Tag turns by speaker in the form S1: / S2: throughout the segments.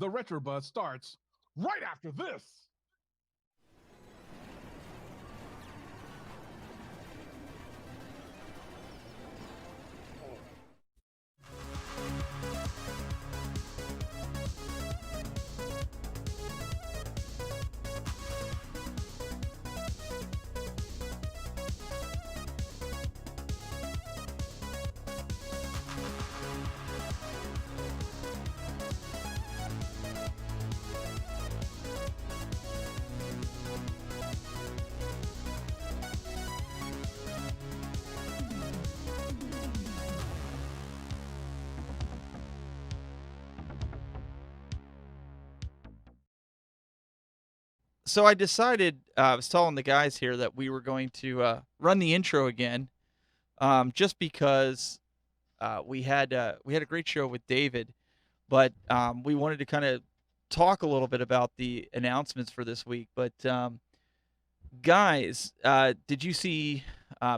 S1: The Retro Buzz starts right after this.
S2: So I decided, I was telling the guys here that we were going to run the intro again, just because we had a great show with David, but we wanted to kind of talk a little bit about the announcements for this week. But guys, did you see?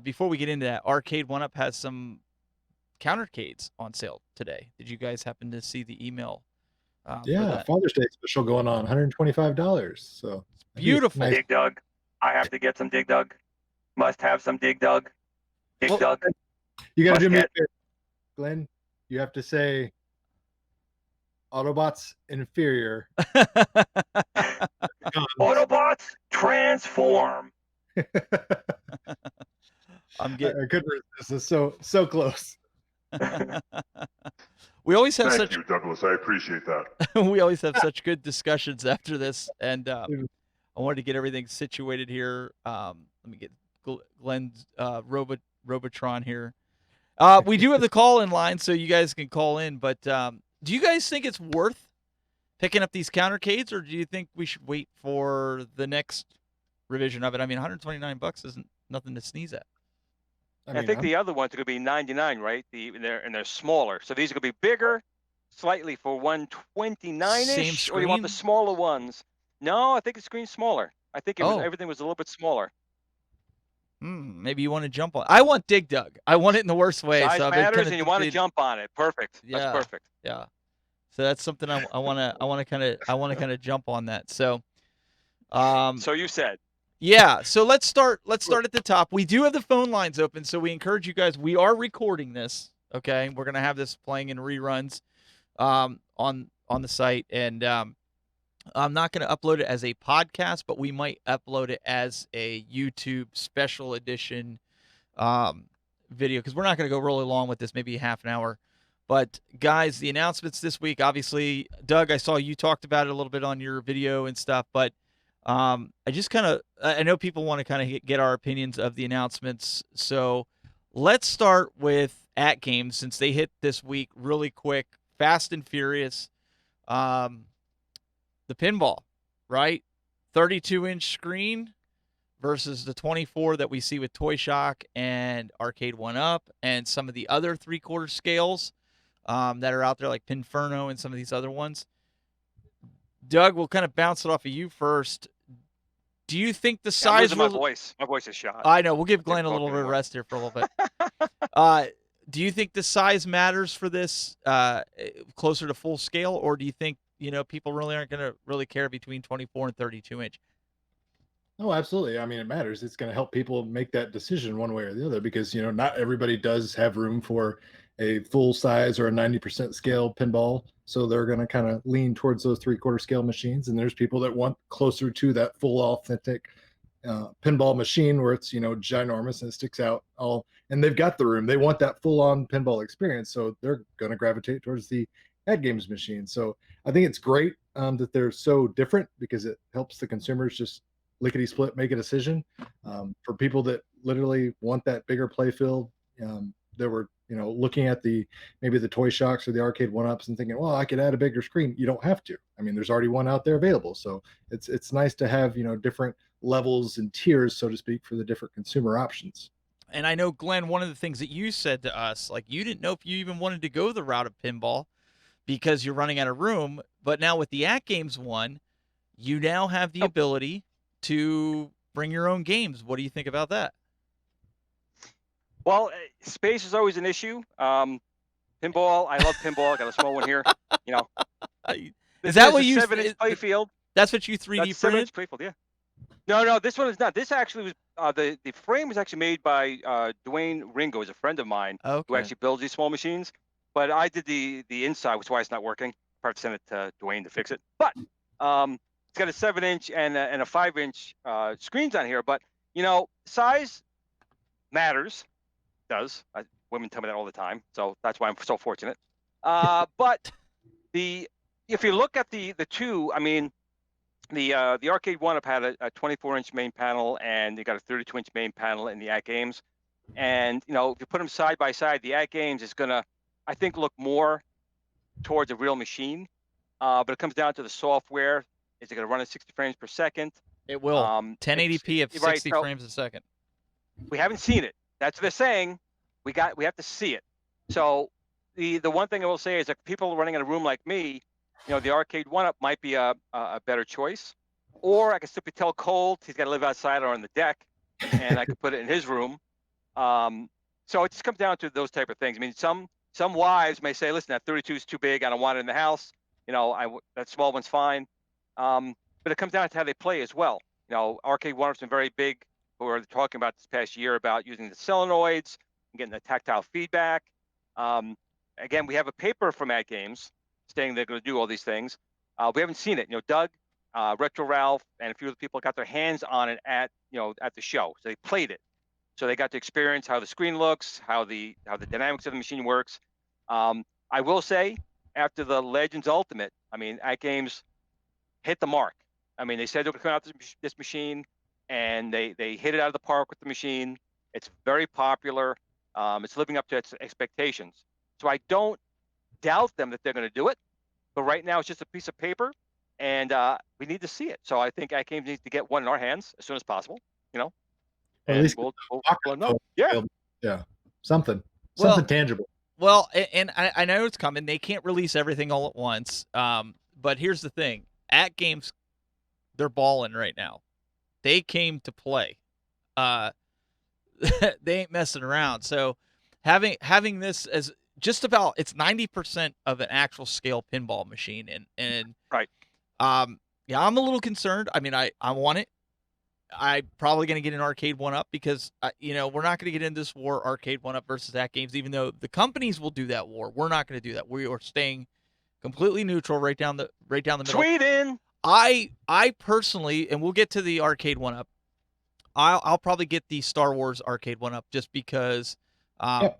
S2: Before we get into that, Arcade One Up has some countercades on sale today. Did you guys happen to see the email for
S3: Yeah,
S2: that?
S3: Father's Day special going on, $125. So
S2: Beautiful.
S3: nice.
S4: Dig Dug. I have to get some Dig Dug. Must have some Dig Dug. Dig
S2: Well-
S4: Dug.
S3: You got to
S4: Must
S3: do me a
S4: get-
S3: favor, Glenn. You have to say Autobots inferior.
S4: Autobots transform.
S2: I'm
S3: I
S2: getting.
S3: couldn't resist. This is so close.
S2: We always have
S5: Thank
S2: such.
S5: you, Douglas. I appreciate that.
S2: We always have such good discussions after this, and I wanted to get everything situated here. Let me get Glenn's Robotron here. We do have the call-in line, so you guys can call in. But do you guys think it's worth picking up these countercades, or do you think we should wait for the next revision of it? I mean, $129 isn't nothing to sneeze at.
S4: I think the other ones are going to be 99, right? And they're smaller. So these are going to be bigger, slightly for 129-ish.
S2: Same
S4: Or you want the
S2: screen?
S4: smaller ones? No, I think the screen's smaller. I think everything was a little bit smaller.
S2: Maybe you want to jump on. I want Dig Dug. I want it in the worst way.
S4: Size
S2: so
S4: matters, and you want to jump on it. Perfect.
S2: Yeah.
S4: That's perfect.
S2: Yeah. So that's something I want to kind of jump on that. So
S4: So you said.
S2: Yeah, so let's start at the top. We do have the phone lines open, so we encourage you guys. We are recording this, okay? We're going to have this playing in reruns on the site, and I'm not going to upload it as a podcast, but we might upload it as a YouTube special edition video, because we're not going to go really long with this, maybe half an hour. But guys, the announcements this week, obviously, Doug, I saw you talked about it a little bit on your video and stuff, but I know people want to kind of get our opinions of the announcements. So let's start with AtGames, since they hit this week really quick, fast and furious. The pinball, right? 32-inch screen versus the 24 that we see with Toy Shock and Arcade One Up and some of the other 3/4 scales that are out there, like Pinferno and some of these other ones. Doug, we'll kind of bounce it off of you first. Do you think the size?
S4: My voice is shot.
S2: I know. We'll give Glenn a little bit of rest here for a little bit. Do you think the size matters for this, closer to full scale, or do you think people really aren't going to really care between 24 and 32-inch?
S3: Oh, absolutely. I mean, it matters. It's going to help people make that decision one way or the other, because not everybody does have room for a full size or a 90% scale pinball. So they're going to kind of lean towards those 3/4 scale machines. And there's people that want closer to that full authentic pinball machine where it's, ginormous and it sticks out all, and they've got the room. They want that full on pinball experience. So they're going to gravitate towards the AtGames machine. So I think it's great that they're so different, because it helps the consumers just lickety split make a decision. For people that literally want that bigger play field, they were looking at maybe the Toy Shocks or the Arcade One Ups and thinking, well, I could add a bigger screen. You don't have to. I mean, there's already one out there available. So it's nice to have different levels and tiers, so to speak, for the different consumer options.
S2: And I know, Glenn, one of the things that you said to us, like, you didn't know if you even wanted to go the route of pinball because you're running out of room. But now with the AtGames one, you now have the ability to bring your own games. What do you think about that?
S4: Well, space is always an issue. Pinball, I love pinball. I got a small one here.
S2: Is that what
S4: There's a
S2: you?
S4: 7-inch playfield.
S2: That's what you 3D printed?
S4: 7-inch playfield, yeah. No, this one is not. This actually was the frame was actually made by Dwayne Ringo, who's a friend of mine who
S2: Okay.
S4: actually builds these small machines. But I did the inside, which is why it's not working. I have to send it to Dwayne to fix it. But it's got a 7-inch and a 5-inch screens on here. But size matters. Does women tell me that all the time? So that's why I'm so fortunate. But if you look at the two, I mean. The Arcade 1-Up had a 24-inch main panel, and you got a 32-inch main panel in the AtGames. And if you put them side by side, the AtGames is gonna, I think, look more towards a real machine. But it comes down to the software. Is it gonna run at 60 frames per second?
S2: It will. 1080p at 60
S4: right,
S2: frames a second.
S4: We haven't seen it. That's what they're saying. We have to see it. So the one thing I will say is that people running in a room like me, the Arcade 1-Up might be a better choice. Or I could simply tell Colt he's got to live outside or on the deck, and I could put it in his room. So it just comes down to those type of things. I mean, some wives may say, listen, that 32 is too big. I don't want it in the house. That small one's fine. But it comes down to how they play as well. Arcade 1-Up's been very big. We were talking about this past year about using the solenoids and getting the tactile feedback. Again, we have a paper from AtGames saying they're going to do all these things. We haven't seen it. Doug, Retro Ralph, and a few of the people got their hands on it at the show. So they played it. So they got to experience how the screen looks, how the dynamics of the machine works. I will say, after the Legends Ultimate, I mean, AtGames hit the mark. I mean, they said they were coming out this machine, and they hit it out of the park with the machine. It's very popular. It's living up to its expectations. So I don't doubt them that they're going to do it, but right now it's just a piece of paper, and we need to see it. So I think AtGames needs to get one in our hands as soon as possible. And
S3: at least
S4: we'll know.
S3: Yeah, something tangible.
S2: Well, and I know it's coming. They can't release everything all at once. But here's the thing: AtGames, they're balling right now. They came to play. They ain't messing around. So having this as just about, it's 90% of an actual scale pinball machine, and
S4: right.
S2: Yeah, I'm a little concerned. I mean, I want it. I'm probably going to get an Arcade 1-Up because we're not going to get into this war, Arcade 1-Up versus AtGames, even though the companies will do that war. We're not going to do that. We are staying completely neutral, right down the middle.
S4: Sweden.
S2: I personally, and we'll get to the Arcade 1-Up. I'll probably get the Star Wars Arcade 1-Up just because. I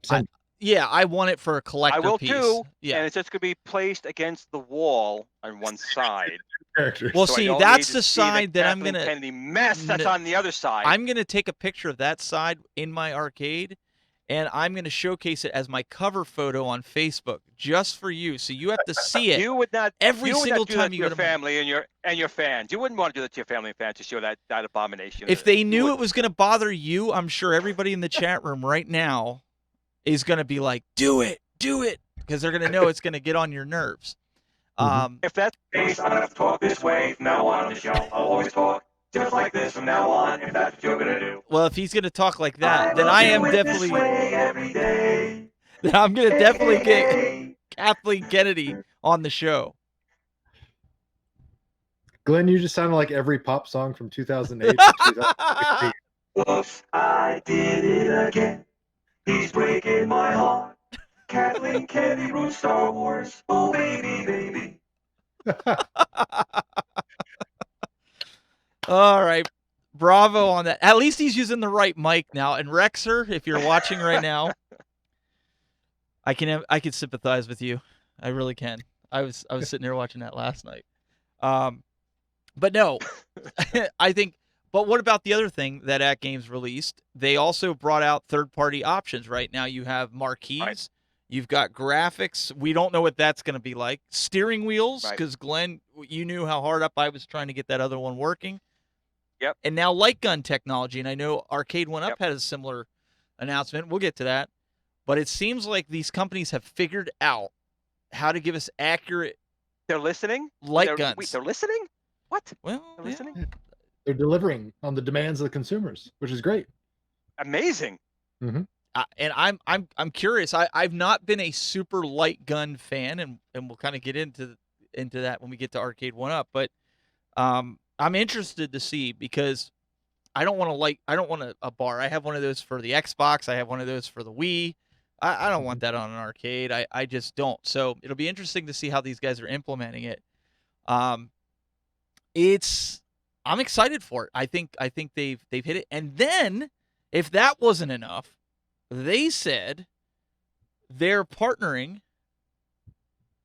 S2: want it for a collector piece.
S4: I will too.
S2: Yeah,
S4: and it's just going to be placed against the wall on one side.
S2: Well,
S4: so
S2: see, that's the side that I'm
S4: going
S2: gonna.
S4: Kennedy mess that's on the other side.
S2: I'm gonna take a picture of that side in my arcade, and I'm gonna showcase it as my cover photo on Facebook just for you, so you have to see it.
S4: You would not
S2: every single time you
S4: go
S2: to
S4: your family and your fans. You wouldn't want to do that to your family and fans to show that abomination.
S2: If they knew it was gonna bother you, I'm sure everybody in the chat room right now is gonna be like, "Do it, because they're gonna know it's gonna get on your nerves."
S4: If that's the case, I'm gonna have to talk this way from now on the show. I'll always talk just like this from now on, if that's what you're gonna do.
S2: Well, if he's gonna talk like that, then I am definitely.
S4: This way every day.
S2: Then I'm gonna definitely get Kathleen Kennedy on the show.
S3: Glenn, you just sounded like every pop song from 2008 to 2016.
S4: Whoops, I did it again. He's breaking my heart. Kathleen Kennedy wrote Star Wars. Oh, baby, baby.
S2: All right. Bravo on that. At least he's using the right mic now. And Rexer, if you're watching right now, I can sympathize with you. I really can. I was sitting there watching that last night. But no, I think. But what about the other thing that AtGames released? They also brought out third-party options. Right now, you have marquees. Right. You've got graphics. We don't know what that's going to be like. Steering wheels, because Glenn, you knew how hard up I was trying to get that other one working.
S4: Yep.
S2: And now light gun technology, and I know Arcade 1-Up had a similar announcement. We'll get to that. But it seems like these companies have figured out how to give us accurate.
S4: They're listening.
S2: Guns.
S4: Wait, they're listening. What?
S2: Well,
S4: they're listening.
S3: They're delivering on the demands of the consumers, which is great.
S4: Amazing.
S3: Mm-hmm.
S2: And I'm curious. I've not been a super light gun fan, and we'll kind of get into into that when we get to Arcade 1-Up. But I'm interested to see, because I don't want a bar. I have one of those for the Xbox. I have one of those for the Wii. I don't want that on an arcade. I just don't. So it'll be interesting to see how these guys are implementing it. I'm excited for it. I think they've hit it. And then, if that wasn't enough, they said they're partnering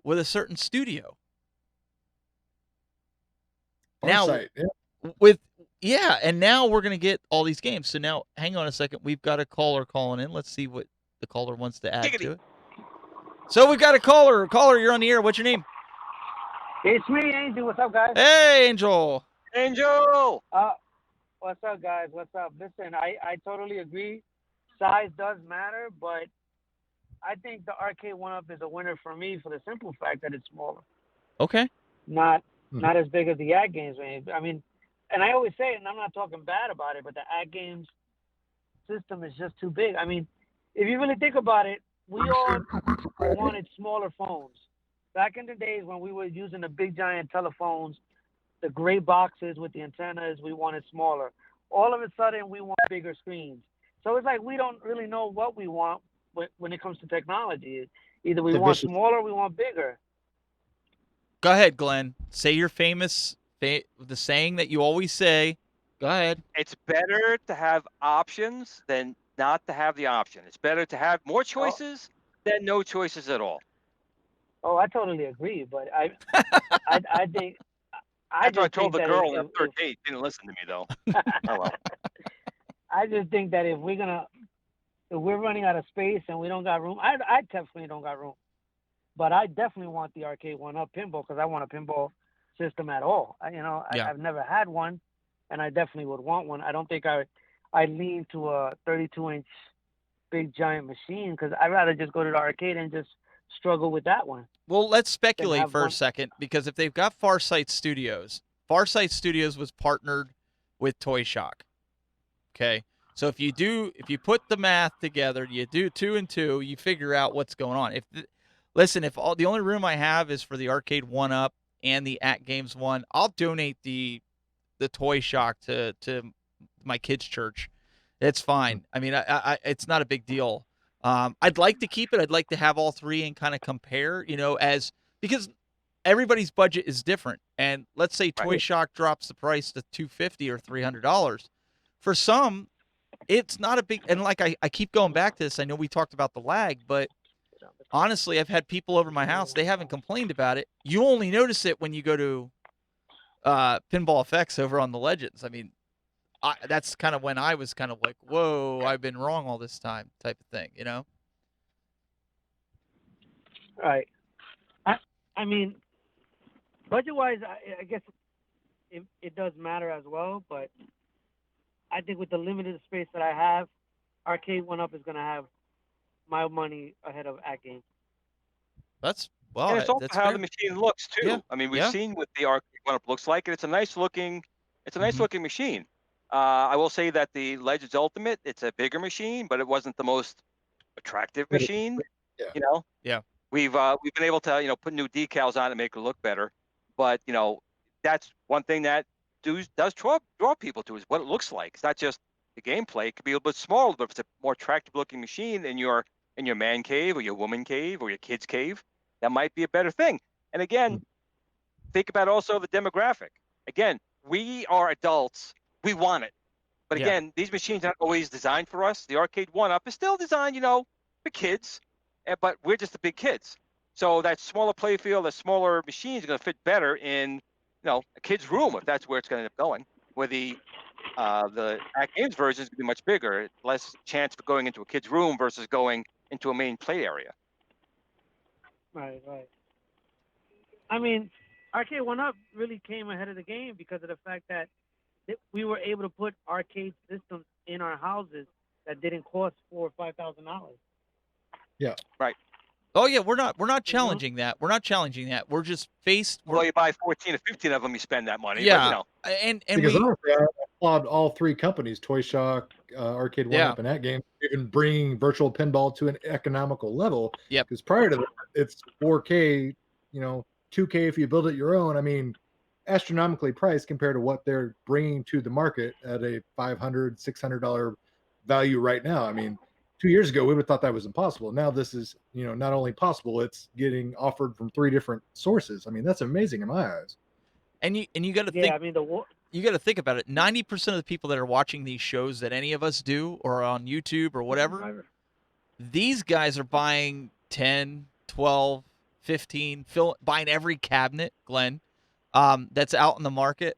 S2: with a certain studio.
S3: Farsight,
S2: And now we're going to get all these games. So now, hang on a second. We've got a caller calling in. Let's see what the caller wants to add to it. So we've got a caller. Caller, you're on the air. What's your name?
S5: It's me, Angel. What's up, guys?
S2: Hey, Angel.
S4: Angel.
S5: What's up, guys? What's up? Listen, I totally agree. Size does matter, but I think the Arcade 1-Up is a winner for me for the simple fact that it's smaller.
S2: Okay.
S5: Not as big as the AtGames. I mean, and I always say it, and I'm not talking bad about it, but the AtGames system is just too big. I mean, if you really think about it, we all wanted smaller phones. Back in the days when we were using the big giant telephones, the gray boxes with the antennas, we wanted smaller. All of a sudden, we want bigger screens. So it's like we don't really know what we want when it comes to technology. Either we want smaller or we want bigger.
S2: Go ahead, Glenn. Say your famous, the saying that you always say. Go ahead.
S4: It's better to have options than not to have the option. It's better to have more choices than no choices at all.
S5: Oh, I totally agree, but I think
S4: After I told the girl on the third date, didn't listen to me though. Oh well.
S5: I just think that if we're running out of space and we don't got room, I definitely don't got room. But I definitely want the Arcade 1-Up pinball because I want a pinball system at all. I've never had one, and I definitely would want one. I don't think I lean to a 32-inch big giant machine because I'd rather just go to the arcade and just struggle with that one.
S2: Well, let's speculate for a second, because if they've got Farsight Studios was partnered with Toy Shock. Okay, so if you put the math together, you do 2 and 2, you figure out what's going on. If the only room I have is for the Arcade 1-Up and the AtGames one, I'll donate the Toy Shock to my kids' church. It's fine. I mean, it's not a big deal. I'd like to keep it. I'd like to have all three and kind of compare, because everybody's budget is different. And let's say Toy Shock drops the price to $250 or $300. For some, it's not a big, and like I keep going back to this. I know we talked about the lag, but honestly, I've had people over my house. They haven't complained about it. You only notice it when you go to Pinball Effects over on the Legends. I mean, that's kind of when I was kind of like, whoa, I've been wrong all this time type of thing,
S5: Right. I mean, budget-wise, I guess it does matter as well, but I think with the limited space that I have, Arcade 1-Up is going to have my money ahead of AtGames.
S4: And it's also how the machine looks too.
S2: Yeah.
S4: I mean, we've seen what the Arcade 1-Up looks like, and it's a nice looking machine. I will say that the Legends Ultimate, it's a bigger machine, but it wasn't the most attractive machine.
S2: Yeah.
S4: We've been able to put new decals on it and make it look better, but that's one thing that does draw people to is what it looks like. It's not just the gameplay. It could be a little bit smaller, but if it's a more attractive looking machine in your man cave or your woman cave or your kid's cave, that might be a better thing. And again, think about also the demographic. Again, we are adults. We want it. But again, these machines aren't always designed for us. The Arcade 1-Up is still designed, for kids, but we're just the big kids. So that smaller playfield, the smaller machines are going to fit better in, a kid's room if that's where it's going to end up going. Where the AtGames version is going to be much bigger, less chance for going into a kid's room versus going into a main play area.
S5: Right. I mean, Arcade 1-Up really came ahead of the game because of the fact that we were able to put arcade systems in our houses that didn't cost $4,000 or $5,000.
S3: Yeah.
S4: Right.
S2: Oh yeah, we're not challenging that. We're not challenging that. We're just
S4: Well, you buy 14 or 15 of them, you spend that money.
S2: Yeah.
S4: But,
S2: and
S3: because honestly, I applaud all three companies, Toy Shock, Arcade 1-Up, and AtGames, even bringing virtual pinball to an economical level.
S2: Yep.
S3: Because prior to that, it's 4K, 2K if you build it your own. I mean, astronomically priced compared to what they're bringing to the market at a $500, $600 value right now. I mean, 2 years ago we would have thought that was impossible. Now this is, not only possible, it's getting offered from 3 different sources. I mean, that's amazing in my eyes.
S2: And you got to
S5: Yeah,
S2: think.
S5: I mean
S2: You got to think about it. 90% of the people that are watching these shows that any of us do, or on YouTube or whatever, these guys are buying 10, 12, 15, buying every cabinet, Glenn, that's out in the market.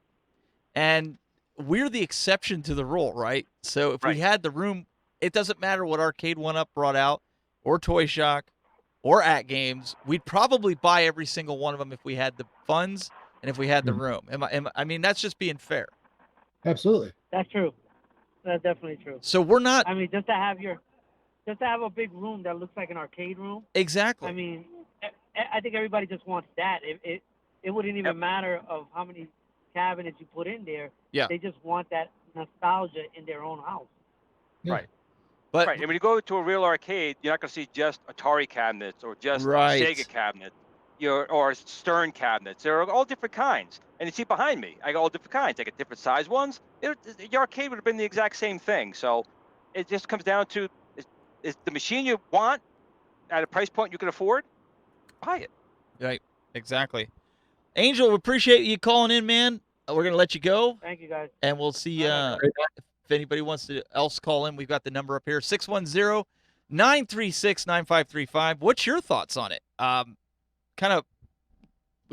S2: And we're the exception to the rule, right? So if we had the room, it doesn't matter what Arcade 1-Up brought out, or Toy Shock, or AtGames, we'd probably buy every single one of them if we had the funds and if we had the room. I mean, that's just being fair.
S3: Absolutely.
S5: That's true. That's definitely true.
S2: So we're not.
S5: I mean, just to have a big room that looks like an arcade room.
S2: Exactly.
S5: I mean, I think everybody just wants that. It wouldn't even matter of how many cabinets you put in there.
S2: Yeah.
S5: They just want that nostalgia in their own house.
S3: Yeah.
S4: Right.
S2: But
S4: And when you go to a real arcade, you're not going to see just Atari cabinets or just Sega cabinets, or Stern cabinets. There are all different kinds. And you see behind me, I got all different kinds. I got different size ones. Your arcade would have been the exact same thing. So it just comes down to, is the machine you want at a price point you can afford? Buy it.
S2: Right. Exactly. Angel, we appreciate you calling in, man. We're going to let you go.
S5: Thank you, guys.
S2: And we'll see if anybody wants to else call in. We've got the number up here, 610-936-9535. What's your thoughts on it? We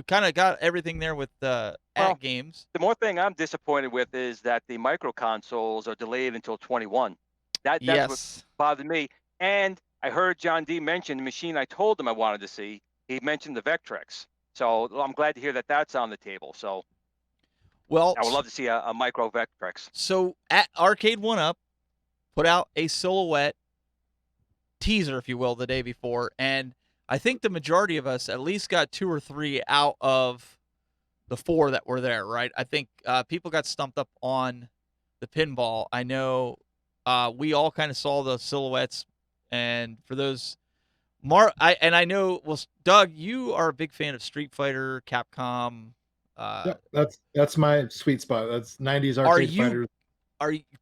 S2: kind of got everything there with AtGames.
S4: The more thing I'm disappointed with is that the micro consoles are delayed until 21. That's what bothered me. And I heard John D mention the machine I told him I wanted to see. He mentioned the Vectrex. So I'm glad to hear that that's on the table. So I would love to see a micro Vectrex.
S2: So at Arcade 1-Up put out a silhouette teaser, if you will, the day before, and I think the majority of us at least got 2 or 3 out of the 4 that were there, right? I think people got stumped up on the pinball. I know we all kind of saw the silhouettes, and for those, I know, well, Doug, you are a big fan of Street Fighter, Capcom.
S3: Yeah, that's my sweet spot. That's 90s arcade fighters.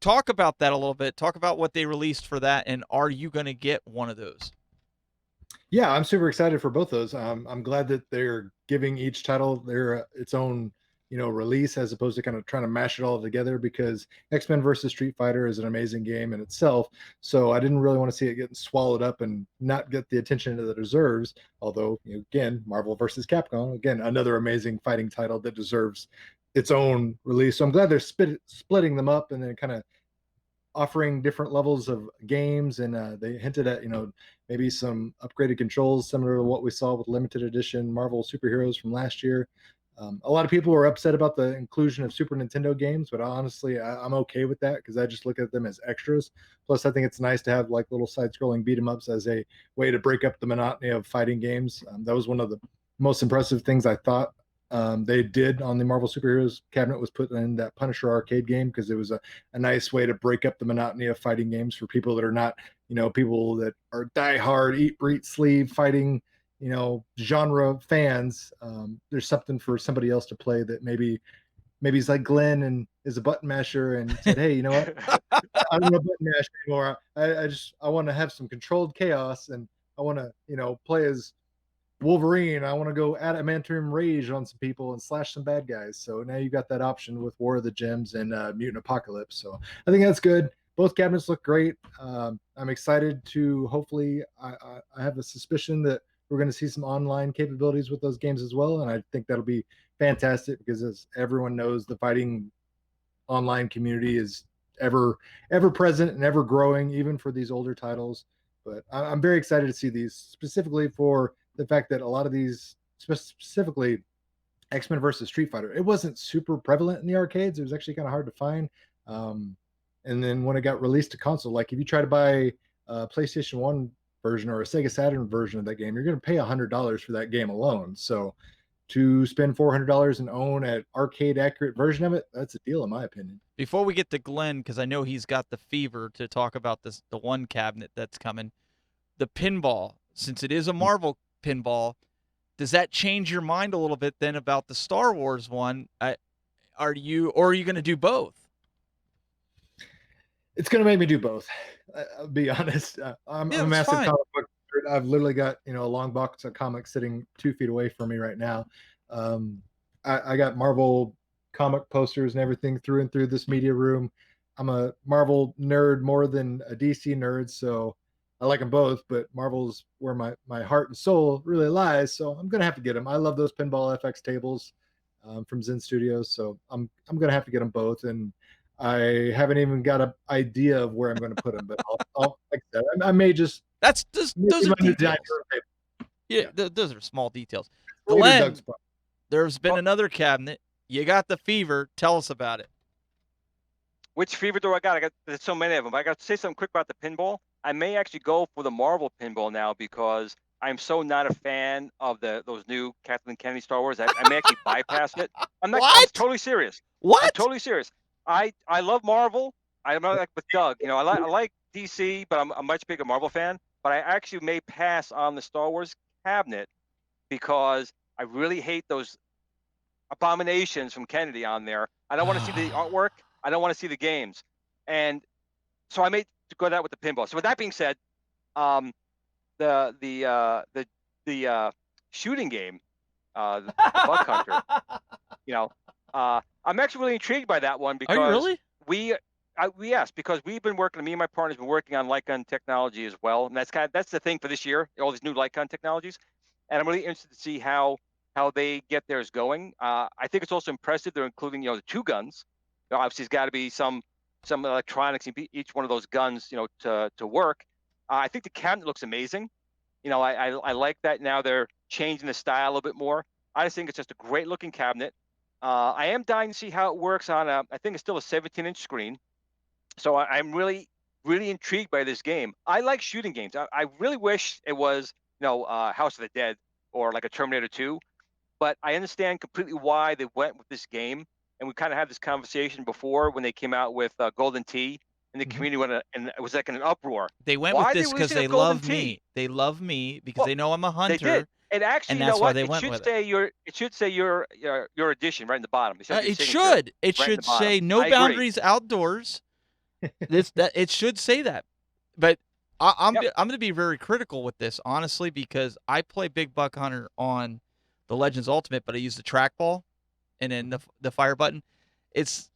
S2: Talk about that a little bit. Talk about what they released for that, and are you going to get one of those?
S3: Yeah, I'm super excited for both those. I'm glad that they're giving each title their its own release, as opposed to kind of trying to mash it all together, because X-Men versus Street Fighter is an amazing game in itself. So I didn't really want to see it getting swallowed up and not get the attention that it deserves. Although, again, Marvel versus Capcom, again, another amazing fighting title that deserves its own release. So I'm glad they're splitting them up and then kind of offering different levels of games. And they hinted at, maybe some upgraded controls similar to what we saw with limited edition Marvel superheroes from last year. A lot of people were upset about the inclusion of Super Nintendo games, but honestly, I'm okay with that, because I just look at them as extras. Plus, I think it's nice to have like little side-scrolling beat-em-ups as a way to break up the monotony of fighting games. That was one of the most impressive things I thought they did on the Marvel Superheroes cabinet, was put in that Punisher arcade game, because it was a nice way to break up the monotony of fighting games for people that are not, people that are die-hard, eat, breathe, sleep fighting genre fans. There's something for somebody else to play that maybe he's like Glenn and is a button masher and said, hey, you know what, I don't want to button mash anymore. I want to have some controlled chaos, and I want to play as Wolverine. I want to go adamantium rage on some people and slash some bad guys. So now you got that option with War of the Gems and Mutant Apocalypse. So I think that's good. Both cabinets look great. I'm excited to hopefully, I have a suspicion that we're going to see some online capabilities with those games as well. And I think that'll be fantastic, because as everyone knows, the fighting online community is ever present and ever growing, even for these older titles. But I'm very excited to see these, specifically for the fact that a lot of these, specifically X-Men versus Street Fighter, it wasn't super prevalent in the arcades. It was actually kind of hard to find. And then when it got released to console, like if you try to buy a PlayStation 1 version or a Sega Saturn version of that game, you're going to pay $100 for that game alone. So to spend $400 and own an arcade accurate version of it, that's a deal in my opinion.
S2: Before we get to Glenn, because I know he's got the fever to talk about the one cabinet that's coming, the pinball, since it is a Marvel pinball, does that change your mind a little bit then about the Star Wars one? Are you going to do both?
S3: It's going to make me do both. I'll be honest. I'm a massive
S2: fine.
S3: comic book nerd. I've literally got, a long box of comics sitting 2 feet away from me right now. I got Marvel comic posters and everything through and through this media room. I'm a Marvel nerd more than a DC nerd, so I like them both, but Marvel's where my heart and soul really lies, so I'm going to have to get them. I love those Pinball FX tables from Zen Studios, so I'm going to have to get them both, and I haven't even got an idea of where I'm going to put them, but I'll like I said, I may just
S2: those are details. Yeah, those are small details. Glenn, there's been another cabinet. You got the fever. Tell us about it.
S4: Which fever do I got? There's so many of them. I got to say something quick about the pinball. I may actually go for the Marvel pinball now because I'm so not a fan of those new Kathleen Kennedy Star Wars. I may actually bypass it. I'm totally serious.
S2: What?
S4: I'm totally serious. I love Marvel. I'm not like with Doug. I like DC, but I'm a much bigger Marvel fan. But I actually may pass on the Star Wars cabinet because I really hate those abominations from Kennedy on there. I don't want to see the artwork. I don't want to see the games. And so I may go that with the pinball. So with that being said, the shooting game, the Buck Hunter, I'm actually really intrigued by that one because
S2: Are you really?
S4: Yes, because me and my partner's been working on light gun technology as well, and that's the thing for this year, all these new light gun technologies, and I'm really interested to see how they get theirs going. I think it's also impressive they're including the 2 guns. Obviously, there's got to be some electronics in each one of those guns, to work. I think the cabinet looks amazing. I like that now they're changing the style a little bit more. I just think it's just a great looking cabinet. I am dying to see how it works on I think it's still a 17-inch screen. So I'm really, really intrigued by this game. I like shooting games. I really wish it was, House of the Dead or like a Terminator 2, but I understand completely why they went with this game. And we kind of had this conversation before when they came out with Golden Tee, and the community went and it was like in an uproar.
S2: They went with this because they love me. They love me because they know I'm a hunter.
S4: They did. And actually,
S2: that's why they went with it.
S4: It should say your edition right in the bottom.
S2: It should. It should say no boundaries outdoors. It should say that. But I'm going to be very critical with this, honestly, because I play Big Buck Hunter on the Legends Ultimate, but I use the trackball and then the fire button. It's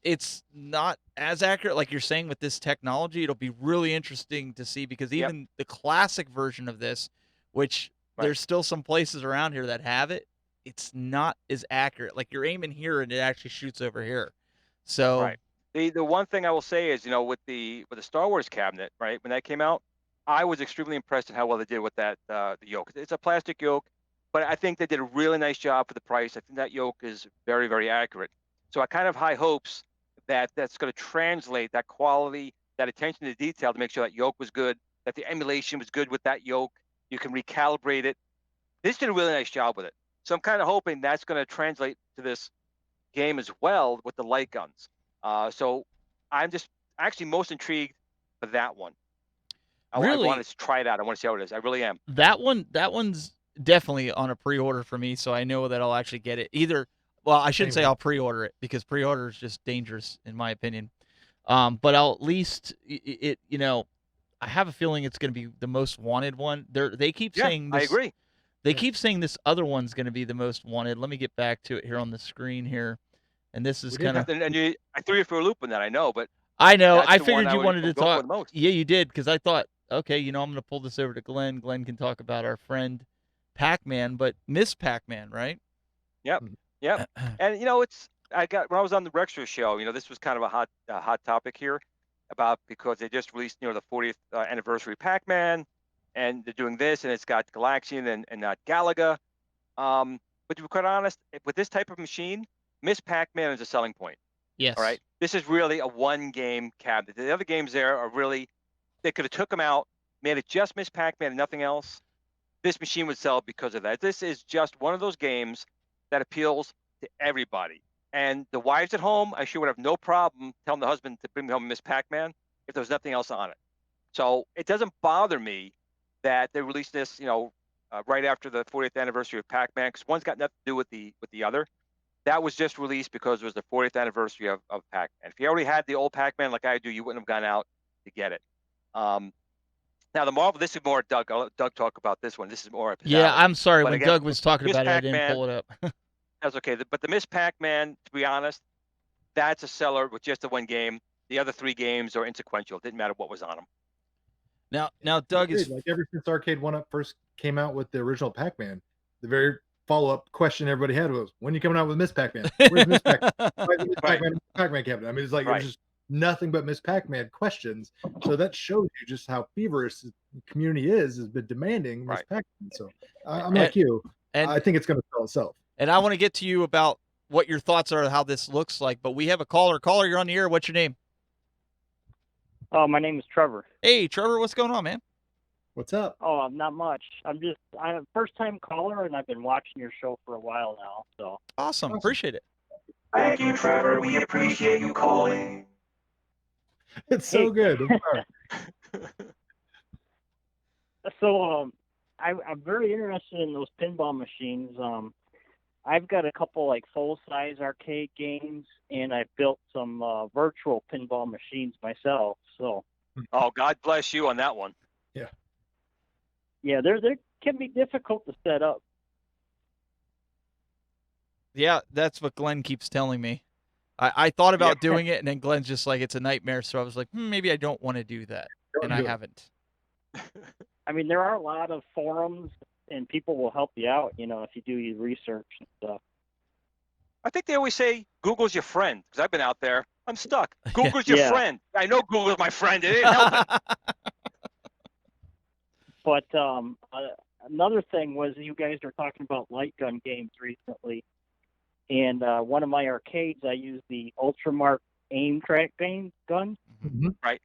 S2: not as accurate like you're saying with this technology. It'll be really interesting to see because even the classic version of this, which there's still some places around here that have it, it's not as accurate. Like you're aiming here and it actually shoots over here. So
S4: the one thing I will say is, with the Star Wars cabinet, right, when that came out, I was extremely impressed at how well they did with that the yoke. It's a plastic yoke, but I think they did a really nice job for the price. I think that yoke is very, very accurate. So I kind of high hopes that that's going to translate that quality, that attention to detail to make sure that yoke was good, that the emulation was good with that yoke. You can recalibrate it. This did a really nice job with it. So I'm kind of hoping that's going to translate to this game as well with the light guns. So I'm just actually most intrigued for that one. I want to try it out. I want to see how it is. I really am.
S2: That one's definitely on a pre-order for me, so I know that I'll actually get it. Well, I shouldn't say I'll pre-order it because pre-order is just dangerous in my opinion. But I'll at least it. I have a feeling it's going to be the most wanted one. They keep saying this.
S4: I agree.
S2: They keep saying this other one's going to be the most wanted. Let me get back to it here on the screen here. And this is kind of.
S4: And I threw you for a loop on that. I know, but.
S2: I know. I figured you wanted to talk. Yeah, you did, because I thought, okay, I'm going to pull this over to Glenn. Glenn can talk about our friend Pac-Man, but Miss Pac-Man, right?
S4: Yep. Yep. And when I was on the Rextra show, this was kind of a hot topic here because they just released, the 40th anniversary Pac-Man, and they're doing this, and it's got Galaxian and not Galaga. But to be quite honest, with this type of machine, Miss Pac-Man is a selling point.
S2: Yes.
S4: All right. This is really a one-game cabinet. The other games there are really, they could have took them out, made it just Miss Pac-Man and nothing else. This machine would sell because of that. This is just one of those games that appeals to everybody. And the wives at home, I sure would have no problem telling the husband to bring me home Miss Pac-Man if there was nothing else on it. So it doesn't bother me that they released this, right after the 40th anniversary of Pac-Man, because one's got nothing to do with the other. That was just released because it was the 40th anniversary of Pac-Man. If you already had the old Pac-Man like I do, you wouldn't have gone out to get it. Now the Marvel, this is more Doug. I'll let Doug talk about this one. This is more up his
S2: Yeah,
S4: alley.
S2: I'm sorry.
S4: But
S2: When
S4: again,
S2: Doug was talking
S4: Miss
S2: about it, I didn't
S4: Pac-Man,
S2: pull it up.
S4: that's okay. But the Miss Pac-Man, to be honest, that's a seller with just the one game. The other 3 games are insequential. It didn't matter what was on them.
S2: Now Doug is
S3: like ever since Arcade 1-Up first came out with the original Pac-Man, the very follow-up question everybody had was, when are you coming out with Miss Pac-Man? Where's Miss Pac-Man? Why is Miss Pac-Man in the Pac-Man cabinet? I mean, it's like it was just nothing but Miss Pac-Man questions. So that shows you just how feverish the community has been demanding Miss Pac-Man. So I'm like you.
S2: And
S3: I think it's going to sell itself.
S2: And I want to get to you about what your thoughts are, how this looks like. But we have a caller. Caller, you're on the air. What's your name?
S6: Oh, my name is Trevor.
S2: Hey, Trevor, what's going on, man?
S3: What's up?
S6: Oh, not much. I'm a first-time caller, and I've been watching your show for a while now. So
S2: awesome. Appreciate it.
S7: Thank you, Trevor. We appreciate you calling.
S3: It's so good.
S6: So I'm very interested in those pinball machines. I've got a couple like full-size arcade games, and I've built some virtual pinball machines myself. So.
S4: Oh, God bless you on that one.
S6: Yeah, they can be difficult to set up.
S2: Yeah, that's what Glenn keeps telling me. I thought about doing it, and then Glenn's just like, it's a nightmare. So I was like, maybe I don't want to do that, and I haven't.
S6: I mean, there are a lot of forums, and people will help you out, if you do your research and stuff.
S4: I think they always say Google's your friend, because I've been out there. I'm stuck. Google's your friend. I know Google's my friend. It ain't helping.
S6: But another thing was you guys were talking about light gun games recently. And one of my arcades, I used the Ultramark aim track guns.
S3: Mm-hmm.
S4: Right.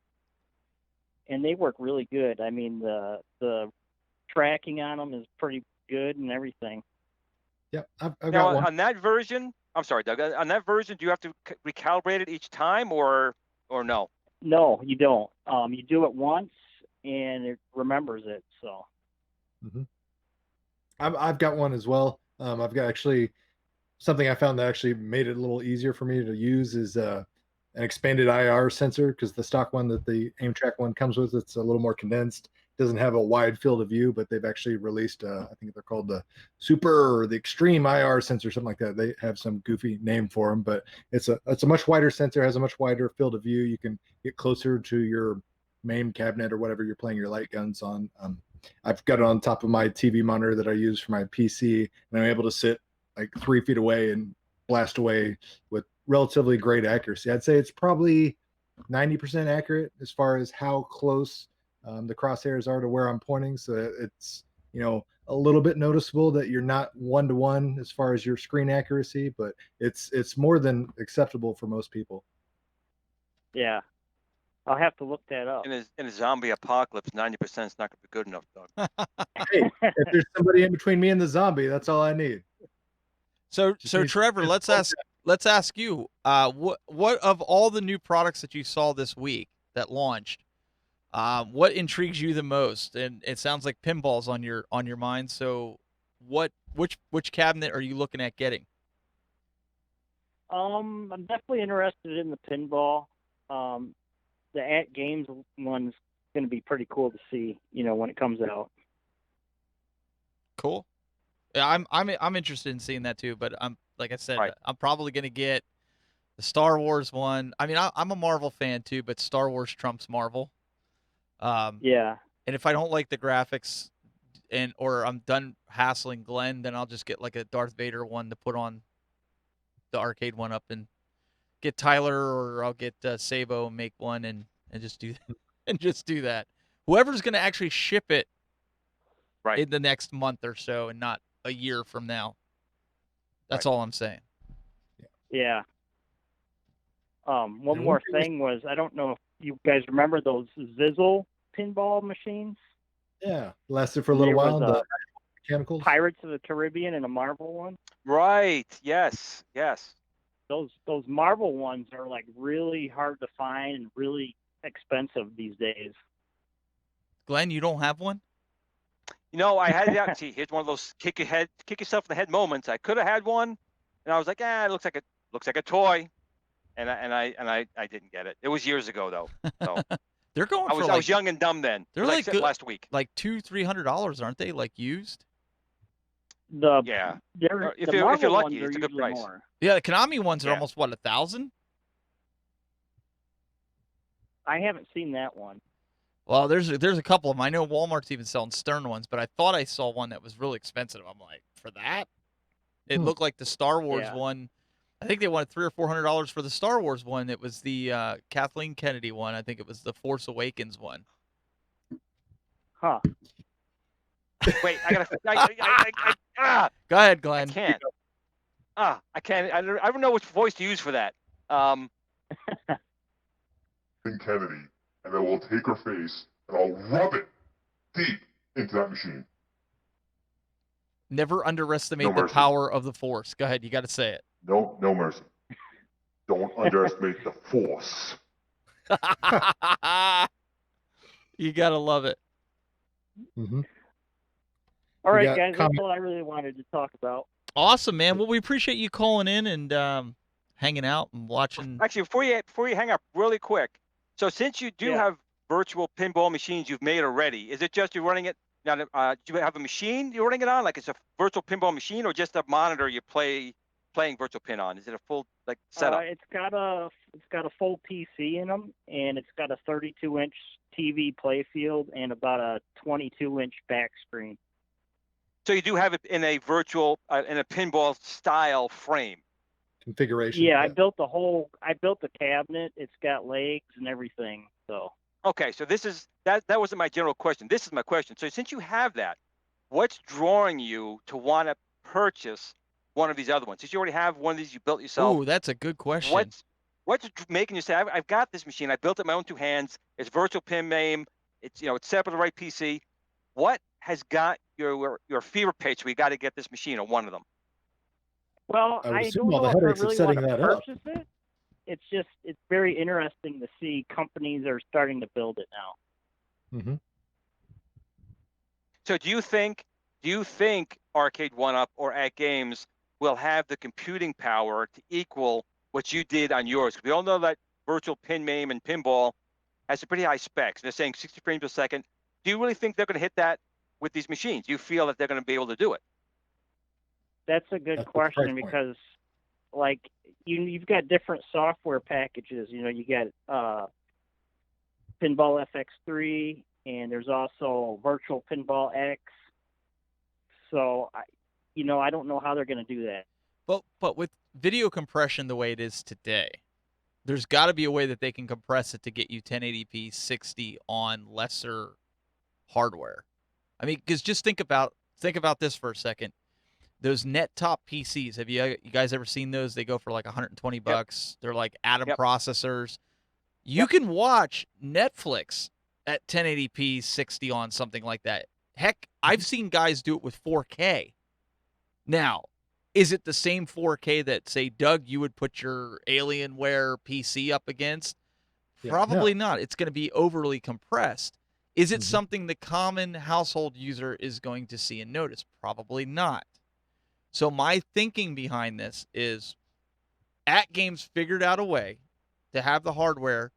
S6: And they work really good. I mean, the tracking on them is pretty good and everything.
S3: Yep. I've got
S4: now,
S3: one.
S4: on that version, I'm sorry, Doug, on that version, do you have to recalibrate it each time or no?
S6: No, you don't. You do it once, and it remembers it. So.
S3: Mm-hmm. I've got one as well. I've got actually something I found that actually made it a little easier for me to use is an expanded IR sensor, because the stock one that the aim track one comes with, it's a little more condensed. Doesn't have a wide field of view, but they've actually released I think they're called the Super or the Extreme IR sensor, something like that. They have some goofy name for them, but it's a much wider sensor, has a much wider field of view. You can get closer to your main cabinet or whatever you're playing your light guns on. I've got it on top of my TV monitor that I use for my PC, and I'm able to sit like 3 feet away and blast away with relatively great accuracy. I'd say it's probably 90% accurate as far as how close the crosshairs are to where I'm pointing. So it's, a little bit noticeable that you're not 1-to-1 as far as your screen accuracy, but it's more than acceptable for most people.
S6: Yeah. I'll have to look that up.
S4: In a zombie apocalypse, 90% is not going to be good enough, Doug.
S3: Hey, if there's somebody in between me and the zombie, that's all I need.
S2: So Trevor, let's ask you, what of all the new products that you saw this week that launched, what intrigues you the most? And it sounds like pinball's on your mind. So which cabinet are you looking at getting?
S6: I'm definitely interested in the pinball. The AtGames one's going to be pretty cool to see, when it comes out.
S2: Cool. Yeah, I'm interested in seeing that too, but like I said, I'm probably going to get the Star Wars one. I mean, I'm a Marvel fan too, but Star Wars trumps Marvel.
S6: Yeah.
S2: And if I don't like the graphics or I'm done hassling Glenn, then I'll just get like a Darth Vader one to put on the arcade one up and get Tyler, or I'll get Sabo and make one and just do that. Whoever's going to actually ship it in the next month or so and not a year from now. That's all I'm saying.
S6: Yeah. One more thing was, I don't know if you guys remember those Zizzle pinball machines.
S3: Yeah, lasted for a little while. The mechanicals.
S6: Pirates of the Caribbean and a Marvel one.
S4: Right. Yes.
S6: Those Marvel ones are like really hard to find and really expensive these days.
S2: Glenn, you don't have one?
S4: You know, I had that. See, here's one of those kick yourself in the head moments. I could have had one, and I was like, it looks like a toy, and I didn't get it. It was years ago though. So
S2: They're going
S4: I
S2: for
S4: was young and dumb then.
S2: they're
S4: It was
S2: like
S4: like
S2: good,
S4: last week.
S2: like $200-300, aren't they? Like used.
S4: Yeah. If
S6: the
S4: you're
S6: Marvel
S4: lucky,
S6: ones are
S4: it's a good
S6: usually
S4: price.
S6: more.
S2: Yeah, the Konami ones are
S4: Yeah.
S2: almost what, 1,000?
S6: I haven't seen that one.
S2: Well, there's a couple of them. I know Walmart's even selling Stern ones, but I thought I saw one that was really expensive. I'm like, for that? It looked like the Star Wars one. I think they wanted $300 or $400 for the Star Wars one. It was the Kathleen Kennedy one. I think it was the Force Awakens one.
S6: Huh.
S4: Wait, I gotta.
S2: Go ahead, Glenn.
S4: I can't. I can't. I don't know which voice to use for that.
S8: Kennedy, and I will take her face and I'll rub it deep into that machine.
S2: Never underestimate
S8: No
S2: the
S8: mercy.
S2: power of the Force. Go ahead, you got to say it.
S8: No mercy. Don't underestimate the Force.
S2: You got to love it.
S3: Mm-hmm.
S6: All
S3: We
S6: right,
S3: got
S6: guys,
S3: comment-
S6: that's all I really wanted to talk about.
S2: Awesome, man. Well, we appreciate you calling in and hanging out and watching.
S4: Actually, before you hang up, really quick. So since you do have virtual pinball machines you've made already, is it just you're running it? Now, do you have a machine you're running it on? Like it's a virtual pinball machine, or just a monitor you playing virtual pin on? Is it a full setup?
S6: It's got a full PC in them, and it's got a 32-inch TV play field and about a 22-inch back screen.
S4: So you do have it in a virtual, in a pinball style frame.
S3: Configuration.
S6: Yeah, I built the cabinet. It's got legs and everything. So.
S4: Okay, so this is that wasn't my general question. This is my question. So since you have that, what's drawing you to want to purchase one of these other ones? Since you already have one of these you built yourself.
S2: Oh, that's a good question.
S4: What's making you say, I've got this machine, I built it my own two hands, it's virtual pin MAME, it's it's set up with the right PC. What has got your fever pitch? We got to get this machine or one of them.
S6: Well,
S3: I would
S6: I
S3: assume
S6: don't
S3: all
S6: know
S3: the
S6: if I
S3: headaches of
S6: really
S3: setting
S6: want to
S3: that up.
S6: purchase it. It's very interesting to see companies are starting to build it now.
S3: Mm-hmm.
S4: So do you think Arcade 1-Up or AtGames will have the computing power to equal what you did on yours? We all know that virtual pin MAME and pinball has some pretty high specs. They're saying 60 frames per second. Do you really think they're going to hit that with these machines? Do you feel that they're going to be able to do it?
S6: That's a good question because, like, you've got different software packages. You got Pinball FX3, and there's also Virtual Pinball X. So, I don't know how they're going to do that.
S2: But with video compression the way it is today, there's got to be a way that they can compress it to get you 1080p 60 on lesser hardware. I mean, because just think about this for a second. Those net top PCs, have you guys ever seen those? They go for like 120 bucks. They're like Atom processors. You can watch Netflix at 1080p 60 on something like that. Heck, I've seen guys do it with 4K. Now, is it the same 4K that, say, Doug, you would put your Alienware PC up against? Probably not. It's going to be overly compressed. Is it something the common household user is going to see and notice? Probably not. So my thinking behind this is AtGames figured out a way to have the hardware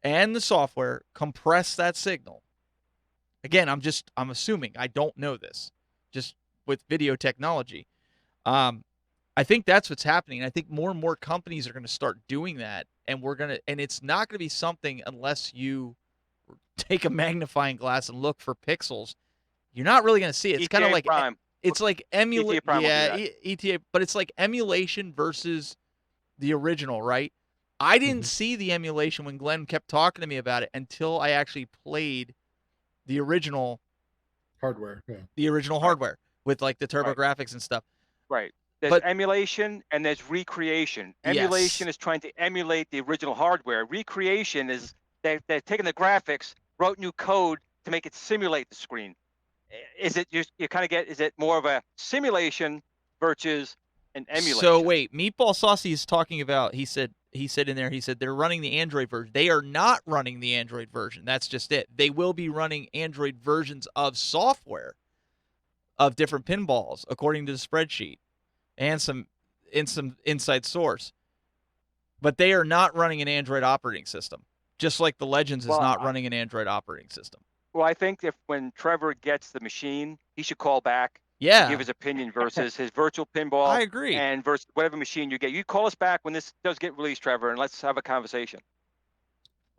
S2: and the software compress that signal. Again, I'm assuming. I don't know this. Just with video technology. I think that's what's happening. I think more and more companies are going to start doing that, and it's not going to be something unless you take a magnifying glass and look for pixels. You're not really going to see it. It's kind of like
S4: Prime.
S2: It's like emulation.
S4: Yeah,
S2: ETA, but it's like emulation versus the original, right? I didn't see the emulation when Glenn kept talking to me about it until I actually played the original
S3: hardware. Yeah.
S2: The original hardware with like the TurboGrafx and stuff.
S4: Right. There's emulation and there's recreation. Emulation is trying to emulate the original hardware. Recreation is they're taking the graphics, wrote new code to make it simulate the screen. Is it you kind of get? Is it more of a simulation versus an emulation?
S2: So wait, Meatball Saucy is talking about. He said he said in there, he said they're running the Android version. They are not running the Android version. That's just it. They will be running Android versions of software of different pinballs, according to the spreadsheet and some inside source. But they are not running an Android operating system, just like the Legends is not running an Android operating system.
S4: Well, I think when Trevor gets the machine, he should call back.
S2: Yeah.
S4: Give his opinion versus his virtual pinball.
S2: I agree.
S4: And versus whatever machine you get. You call us back when this does get released, Trevor, and let's have a conversation.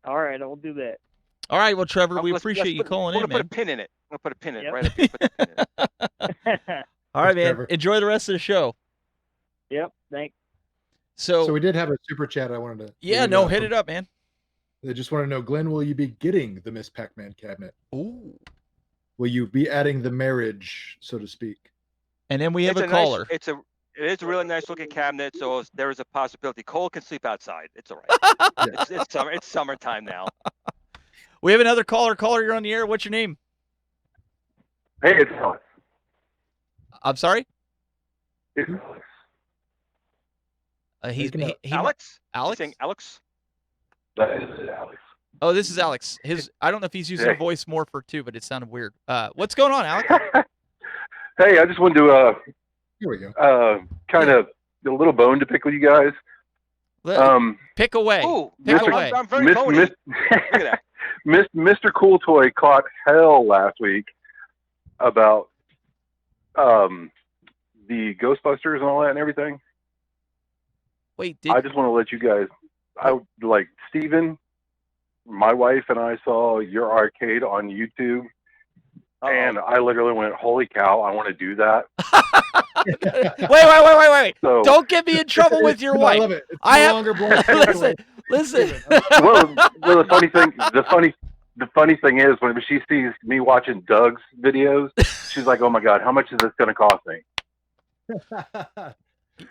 S6: All right, I'll do that.
S2: All right, well, Trevor, we appreciate you calling in, man.
S4: We'll put a pin in it. We'll put a pin in it right up here. Put the pin in it.
S2: All right, man.
S3: Trevor.
S2: Enjoy the rest of the show.
S6: Yep, thanks.
S2: So
S3: we did have a super chat I wanted to.
S2: Yeah, no, hit it up, man.
S3: They just want to know, Glenn, will you be getting the Miss Pac-Man cabinet?
S2: Ooh.
S3: Will you be adding the marriage, so to speak?
S2: And then we have a
S4: caller.
S2: caller.
S4: It is a really nice looking cabinet, so there is a possibility. Cole can sleep outside. It's all right. It's summertime now.
S2: We have another caller. Caller, you're on the air. What's your name?
S9: Hey, it's Alex.
S2: I'm sorry?
S9: It's Alex.
S4: Alex?
S2: Alex?
S4: Saying Alex?
S9: That is Alex.
S2: Oh, this is Alex. I don't know if he's using a voice more for two, but it sounded weird. What's going on, Alex?
S9: Hey, I just wanted to
S3: here we go.
S9: Kind of a little bone to pick with you guys.
S2: Pick away.
S4: Ooh,
S2: pick away.
S4: I'm very bony. Look at that.
S9: Mr. Cool Toy caught hell last week about the Ghostbusters and all that and everything.
S2: Wait,
S9: I just want to let you guys. Steven, my wife and I saw your arcade on YouTube. And I literally went, holy cow, I want to do that.
S2: Wait.
S9: So,
S2: don't get me in trouble with your wife.
S3: I love it. It's
S2: listen.
S9: well, the funny thing is, when she sees me watching Doug's videos, she's like, oh my God, how much is this going to cost me?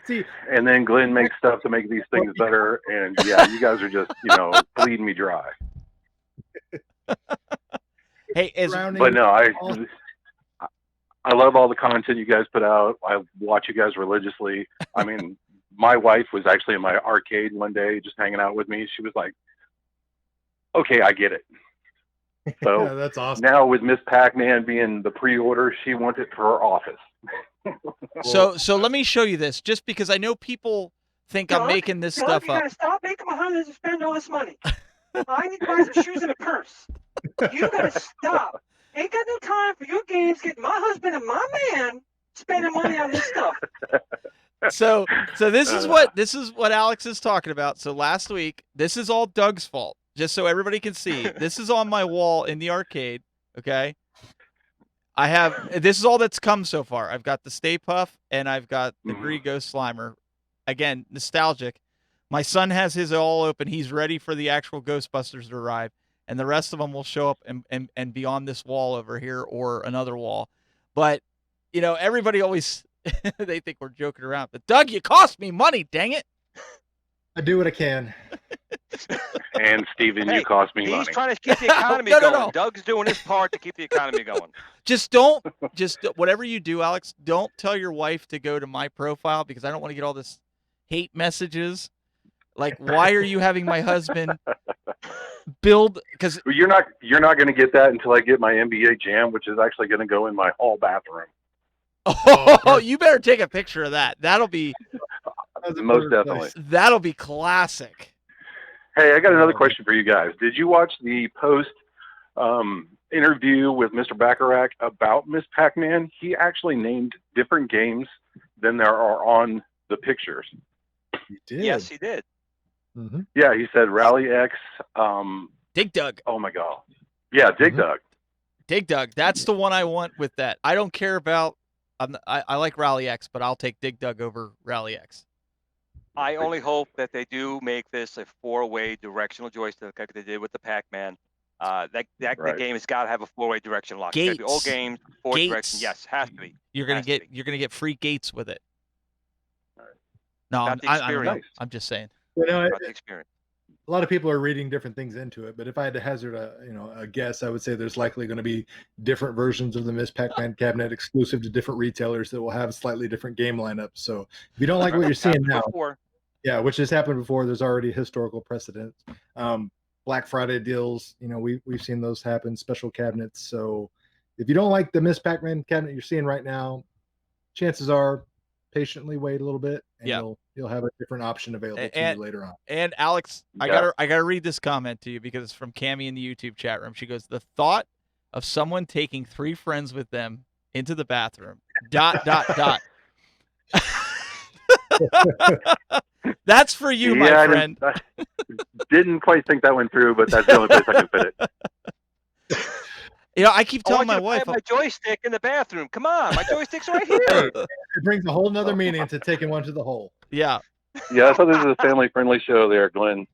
S3: See,
S9: and then Glenn makes stuff to make these things better. And yeah, you guys are just, bleeding me dry.
S2: Hey,
S9: but no, I love all the content you guys put out. I watch you guys religiously. I mean, my wife was actually in my arcade one day, just hanging out with me. She was like, "Okay, I get it." So
S3: yeah, that's awesome.
S9: Now with Miss Pac-Man being the pre-order, she wants it for her office.
S2: So let me show you this, just because I know people think I'm making this stuff
S10: you
S2: up.
S10: Gotta stop making my husband spend all this money. I need to buy some shoes and a purse. You gotta stop. Ain't got no time for your games. Getting my husband and my man spending money on this stuff.
S2: So this is what Alex is talking about. So last week, this is all Doug's fault. Just so everybody can see, this is on my wall in the arcade. Okay, this is all that's come so far. I've got the Stay Puft and I've got the Gree Ghost Slimer. Again, nostalgic. My son has his all open. He's ready for the actual Ghostbusters to arrive. And the rest of them will show up and be on this wall over here or another wall. But, everybody always, they think we're joking around. But, Doug, you cost me money, dang it.
S3: I do what I can.
S9: And, Steven, you cost me money.
S4: He's trying to keep the economy going. No. Doug's doing his part to keep the economy going.
S2: Just whatever you do, Alex, don't tell your wife to go to my profile because I don't want to get all this hate messages. Like, why are you having my husband build? Because
S9: you're not going to get that until I get my NBA Jam, which is actually going to go in my hall bathroom.
S2: Oh, you better take a picture of that. That'll be
S9: most definitely.
S2: That'll be classic.
S9: Hey, I got another question for you guys. Did you watch the post interview with Mr. Bacharach about Miss Pac-Man? He actually named different games than there are on the pictures.
S3: He did.
S4: Yes, he did.
S3: Mm-hmm.
S9: Yeah, he said Rally X.
S2: Dig Dug.
S9: Oh my God. Yeah, Dig Dug.
S2: Dig Dug. That's the one I want with that. I don't care about. I like Rally X, but I'll take Dig Dug over Rally X.
S4: I only hope that they do make this a 4-way directional joystick like they did with the Pac-Man. The game has got to have a 4-way direction lock.
S2: Gates.
S4: It's gotta be all games, 4 direction. Yes, has to be.
S2: You're gonna get free gates with it. No, I'm just saying.
S4: Experience.
S3: A lot of people are reading different things into it, but if I had to hazard a guess, I would say there's likely going to be different versions of the Miss Pac-Man cabinet exclusive to different retailers that will have slightly different game lineups. So if you don't like what you're seeing now, Yeah, which has happened before. There's already historical precedent. Black Friday deals, we've seen those happen. Special cabinets. So if you don't like the Miss Pac-Man cabinet you're seeing right now, chances are patiently wait a little bit, and you'll have a different option available to you later on.
S2: And Alex, I gotta read this comment to you because it's from Cammie in the YouTube chat room. She goes, "The thought of someone taking 3 friends with them into the bathroom. ... That's for you, my friend."
S9: I didn't quite think that went through, but that's the only place I can fit it.
S2: I keep telling my wife,
S4: my joystick in the bathroom. Come on, my joystick's right here.
S3: It brings a whole nother meaning to taking one to the hole.
S2: Yeah.
S9: Yeah, I thought this was a family-friendly show there, Glenn.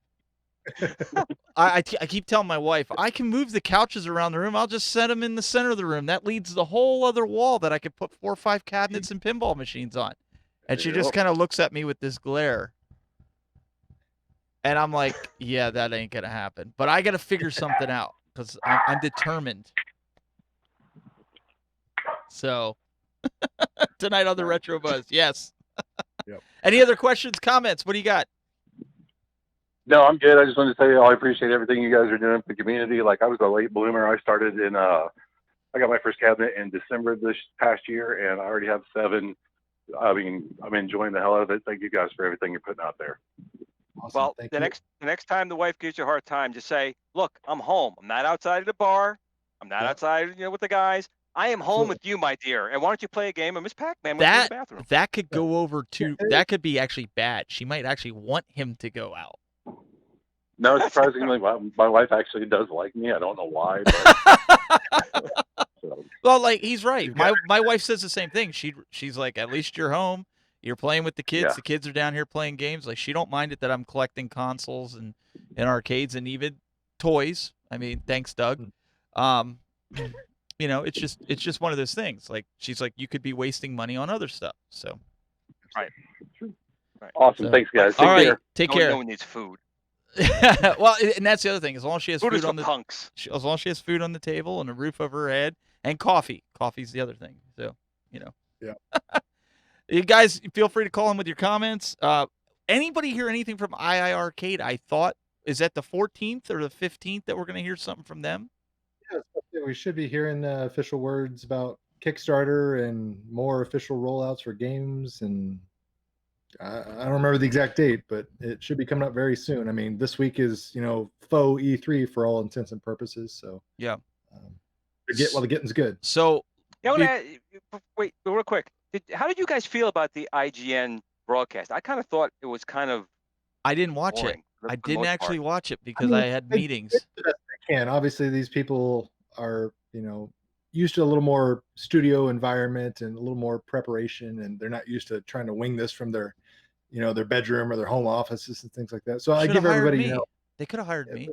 S2: I keep telling my wife, I can move the couches around the room. I'll just set them in the center of the room. That leads the whole other wall that I could put 4 or 5 cabinets and pinball machines on. And she just kind of looks at me with this glare. And I'm like, yeah, that ain't going to happen. But I got to figure something out because I'm determined. So, tonight on the Retro Buzz, yes.
S3: Yep.
S2: Any other questions, comments? What do you got?
S9: No, I'm good. I just wanted to tell you I appreciate everything you guys are doing for the community. Like, I was a late bloomer. I started in, I got my first cabinet in December this past year, and I already have 7. I mean, I'm enjoying the hell out of it. Thank you guys for everything you're putting out there.
S3: Awesome.
S4: Well, the next time the wife gives you a hard time, just say, "Look, I'm home. I'm not outside of the bar. I'm not outside, with the guys. I am home with you, my dear. And why don't you play a game of Miss Pac-Man when you're in the bathroom?"
S2: That could go over to. That could be actually bad. She might actually want him to go out.
S9: No, surprisingly, my wife actually does like me. I don't know why. But,
S2: Well, like, he's right. My wife says the same thing. She's like, at least you're home. You're playing with the kids.
S9: Yeah.
S2: The kids are down here playing games. Like, she don't mind it that I'm collecting consoles and arcades and even toys. I mean, thanks, Doug. It's just one of those things. Like, she's like, you could be wasting money on other stuff. So,
S4: right.
S9: Awesome.
S2: So,
S9: Thanks, guys.
S2: All right. Take care.
S4: No one needs food.
S2: Well, and that's the other thing. As long as she has
S4: Food
S2: food
S4: is
S2: on
S4: for
S2: the
S4: punks.
S2: as long as she has food on the table and a roof over her head and coffee. Coffee's the other thing. So,
S3: Yeah.
S2: You guys feel free to call in with your comments. Anybody hear anything from II Arcade? I thought, is that the 14th or the 15th that we're going to hear something from them?
S3: Yeah, we should be hearing official words about Kickstarter and more official rollouts for games. And I don't remember the exact date, but it should be coming up very soon. I mean, this week is, faux E3 for all intents and purposes. So
S2: yeah,
S3: the getting's good.
S2: So
S4: wait, real quick. How did you guys feel about the IGN broadcast? I kind of thought it was kind of.
S2: I didn't watch
S4: boring,
S2: it. I didn't actually watch it because I had meetings.
S3: They can. Obviously, these people are, used to a little more studio environment and a little more preparation, and they're not used to trying to wing this from their, their bedroom or their home offices and things like that. So I give everybody,
S2: they could have hired me.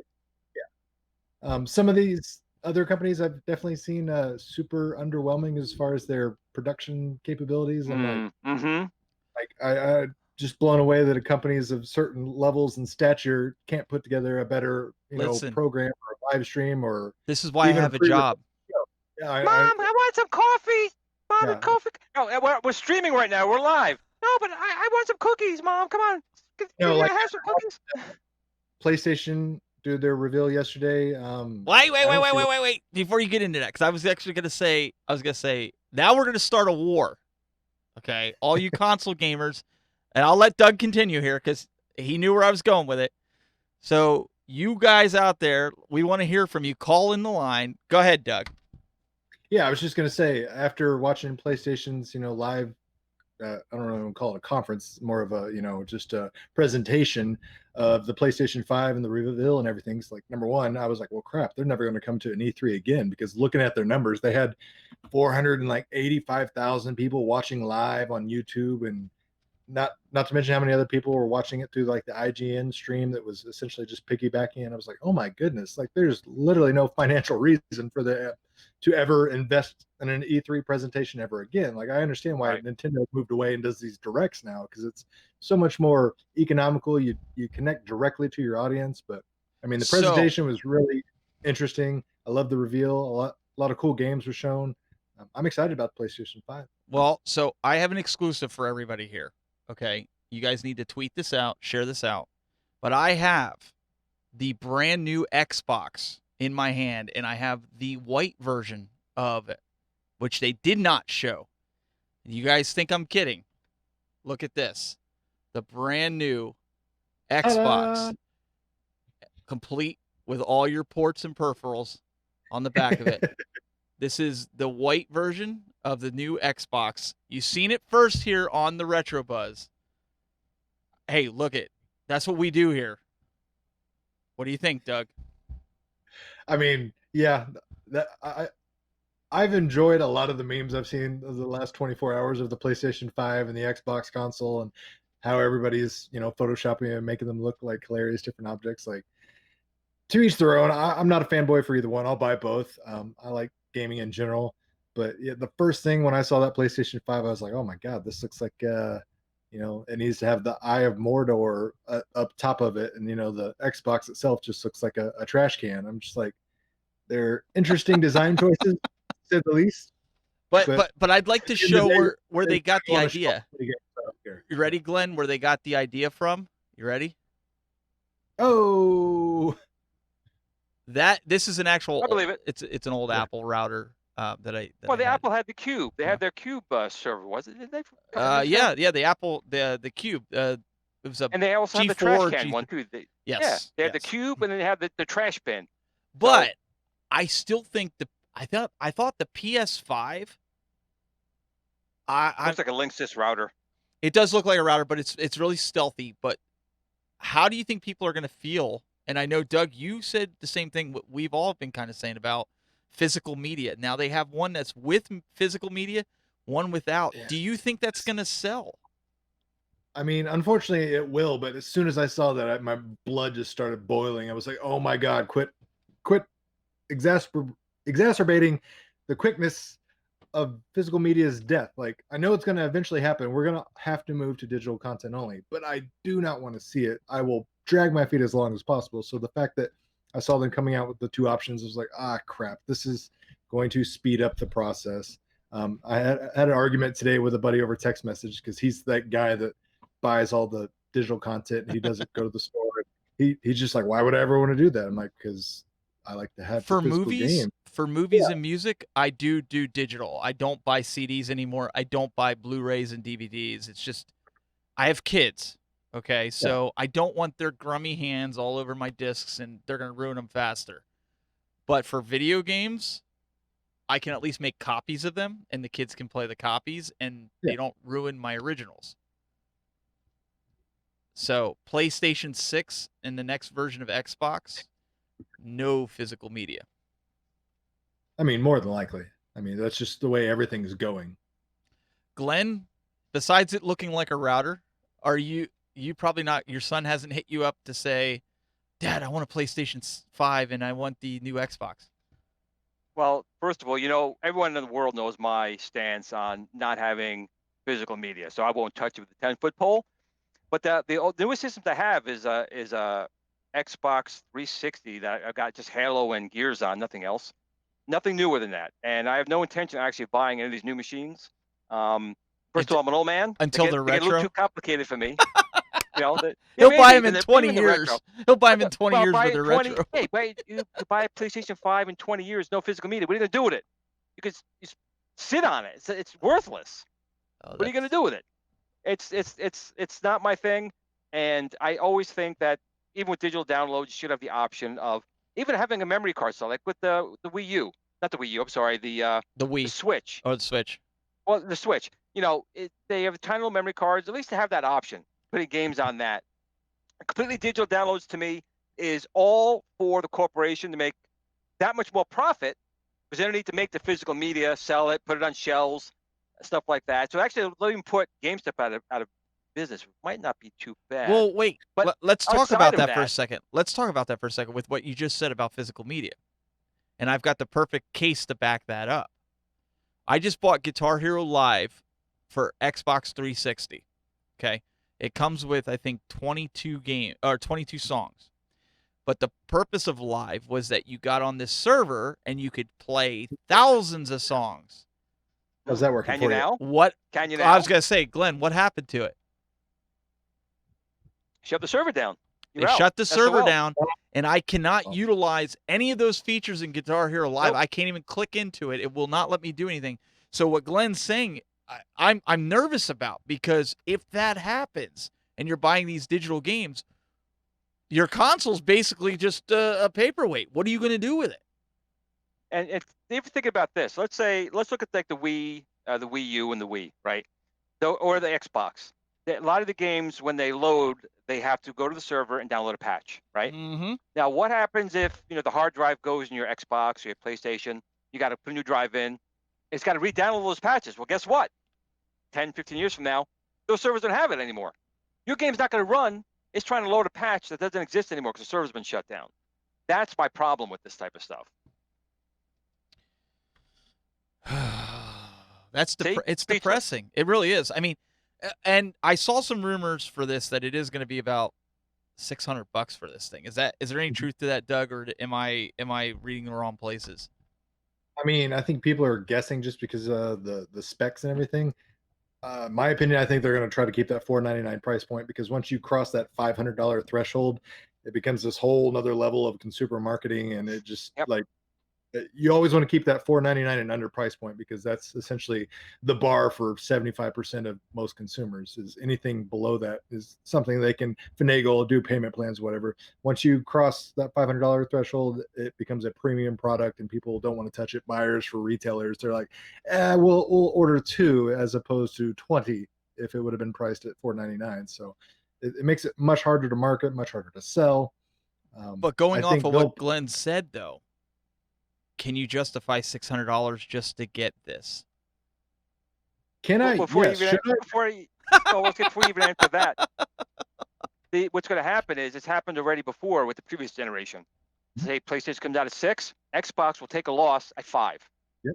S3: Yeah. Some of these other companies I've definitely seen super underwhelming as far as their production capabilities. And I just blown away that a companies of certain levels and stature can't put together a better, program or a live stream or.
S2: This is why I have a job.
S3: Yeah,
S4: Mom, I want some coffee. Mom, coffee. No, we're streaming right now. We're live. No, but I want some cookies, Mom. Come on. Can I have some cookies?
S3: PlayStation did their reveal yesterday.
S2: Wait. Before you get into that, because I was actually going to say, now we're going to start a war. Okay, all you console gamers, and I'll let Doug continue here because he knew where I was going with it. So you guys out there, we want to hear from you. Call in the line. Go ahead, Doug.
S3: Yeah, I was just going to say, after watching PlayStation's, live, I don't know, call it a conference, more of a, just a presentation of the PlayStation 5 and the reveal and everything. It's like, number one, I was like, well, crap, they're never going to come to an E3 again, because looking at their numbers, they had 485,000 people watching live on YouTube, and not to mention how many other people were watching it through like the IGN stream that was essentially just piggybacking. And I was like, oh my goodness, like there's literally no financial reason for to ever invest in an E3 presentation ever again. Like, I understand why Nintendo moved away and does these directs now, because it's so much more economical. You connect directly to your audience. But I mean, the presentation was really interesting. I love the reveal. A lot of cool games were shown. I'm excited about the PlayStation 5.
S2: Well, so I have an exclusive for everybody here. Okay, You guys need to tweet this out, share this out. But I have the brand new Xbox in my hand, and I have the white version of it, which they did not show. You guys think I'm kidding? Look at this. The brand new Xbox, complete with all your ports and peripherals on the back of it. This is the white version of the new Xbox. You've seen it first here on the Retro Buzz. Hey, look it. That's what we do here. What do you think, Doug?
S3: I mean, yeah, I've enjoyed a lot of the memes I've seen of the last 24 hours of the PlayStation 5 and the Xbox console, and how everybody's, photoshopping and making them look like hilarious different objects. Like, to each their own. I'm not a fanboy for either one. I'll buy both. I like gaming in general, but yeah, the first thing when I saw that PlayStation 5, I was like, oh my God, this looks like, it needs to have the Eye of Mordor up top of it. And, the Xbox itself just looks like a trash can. I'm just like, they're interesting design choices, to say the least.
S2: But I'd like to show where they got the idea. You ready, Glenn? Where they got the idea from? You ready?
S3: Oh,
S2: this is an actual.
S4: I believe it.
S2: It's an old Apple router that
S4: Apple had the Cube. They had their Cube server, was it? Did they?
S2: Yeah. The Apple the Cube. It was a.
S4: And they also
S2: G4,
S4: had the trash can one too.
S2: Yes.
S4: They had the Cube, and then they had the trash bin.
S2: But I still think I thought the PS5.
S4: Looks like a Linksys router.
S2: It does look like a router, but it's really stealthy. But how do you think people are going to feel? And I know, Doug, you said the same thing what we've all been kind of saying about physical media. Now they have one that's with physical media, one without. Yeah. Do you think that's going to sell?
S3: I mean, unfortunately, it will. But as soon as I saw that, my blood just started boiling. I was like, oh my God, quit exacerbating the quickness of physical media's death. Like, I know it's going to eventually happen. We're going to have to move to digital content only, but I do not want to see it. I will drag my feet as long as possible. So the fact that I saw them coming out with the two options, I was like, crap, this is going to speed up the process. I had an argument today with a buddy over text message, because he's that guy that buys all the digital content and he doesn't go to the store. He's just like, why would I ever want to do that? I'm like, because I like to have
S2: for
S3: the physical
S2: movies.
S3: game.
S2: For movies and music, I do digital. I don't buy CDs anymore. I don't buy Blu-rays and DVDs. It's just, I have kids, okay? So I don't want their grummy hands all over my discs, and they're going to ruin them faster. But for video games, I can at least make copies of them, and the kids can play the copies, and they don't ruin my originals. So PlayStation 6 and the next version of Xbox, no physical media.
S3: I mean, more than likely. I mean, that's just the way everything's going.
S2: Glenn, besides it looking like a router, are you probably not, your son hasn't hit you up to say, Dad, I want a PlayStation 5 and I want the new Xbox?
S4: Well, first of all, everyone in the world knows my stance on not having physical media, so I won't touch it with a 10-foot pole. But the newest systems I have is a Xbox 360 that I've got just Halo and Gears on, nothing else. Nothing newer than that. And I have no intention of actually buying any of these new machines. First of all, I'm an old man.
S2: Until they're retro.
S4: They get a little too complicated for me.
S2: He'll buy them in 20 years. He'll buy them in 20 years when they're retro.
S4: Hey, wait, you buy a PlayStation 5 in 20 years, no physical media. What are you going to do with it? You could just sit on it. It's worthless. What are you going to do with it? It's not my thing. And I always think that even with digital downloads, you should have the option of even having a memory card slot, like with the Wii U. Not the Wii U, I'm sorry, the Wii. The Switch.
S2: Oh, the Switch.
S4: Well, the Switch. They have tiny little memory cards. At least to have that option, putting games on that. Completely digital downloads to me is all for the corporation to make that much more profit, because they don't need to make the physical media, sell it, put it on shelves, stuff like that. So actually, let them put GameStop out of business might not be too bad.
S2: Well, wait.
S4: But
S2: let's talk about that for a second. Let's talk about that for a second with what you just said about physical media. And I've got the perfect case to back that up. I just bought Guitar Hero Live for Xbox 360. Okay? It comes with, I think, 22 songs. But the purpose of Live was that you got on this server and you could play thousands of songs.
S3: How's that working for you?
S4: Now?
S2: What?
S4: Can you now?
S2: I was going to say, Glenn, what happened to it?
S4: Shut the server down.
S2: They
S4: You're out.
S2: shut the server
S4: SOL.
S2: down, and I cannot utilize any of those features in Guitar Hero Live.
S4: Nope.
S2: I can't even click into it. It will not let me do anything. So what Glenn's saying, I'm nervous about, because if that happens and you're buying these digital games, your console's basically just a paperweight. What are you going to do with it?
S4: And if you think about this, let's look at like the Wii U and the Wii, right? Or the Xbox. A lot of the games, when they load, they have to go to the server and download a patch, right?
S2: Mm-hmm.
S4: Now, what happens if the hard drive goes in your Xbox or your PlayStation? You got to put a new drive in. It's got to re-download those patches. Well, guess what? 10, 15 years from now, those servers don't have it anymore. Your game's not going to run. It's trying to load a patch that doesn't exist anymore because the server's been shut down. That's my problem with this type of stuff.
S2: It's depressing. It really is. I mean, and I saw some rumors for this that it is going to be about $600 for this thing. Is there any truth to that, Doug, or am I reading the wrong places?
S3: I mean, I think people are guessing just because of the specs and everything. My opinion, I think they're going to try to keep that $499 price point, because once you cross that $500 threshold, it becomes this whole another level of consumer marketing, and it just like you always want to keep that $499 and under price point, because that's essentially the bar for 75% of most consumers. Is anything below that is something they can finagle, do payment plans, whatever. Once you cross that $500 threshold, it becomes a premium product, and people don't want to touch it. Buyers for retailers, they're like, we'll order 2 as opposed to 20 if it would have been priced at $499. So it makes it much harder to market, much harder to sell.
S2: But going off of what Glenn said, though, can you justify $600 just to get this?
S3: Can I?
S4: Before you even answer that, what's going to happen is it's happened already before with the previous generation. Say PlayStation comes out at 6, Xbox will take a loss at 5.
S3: Yep.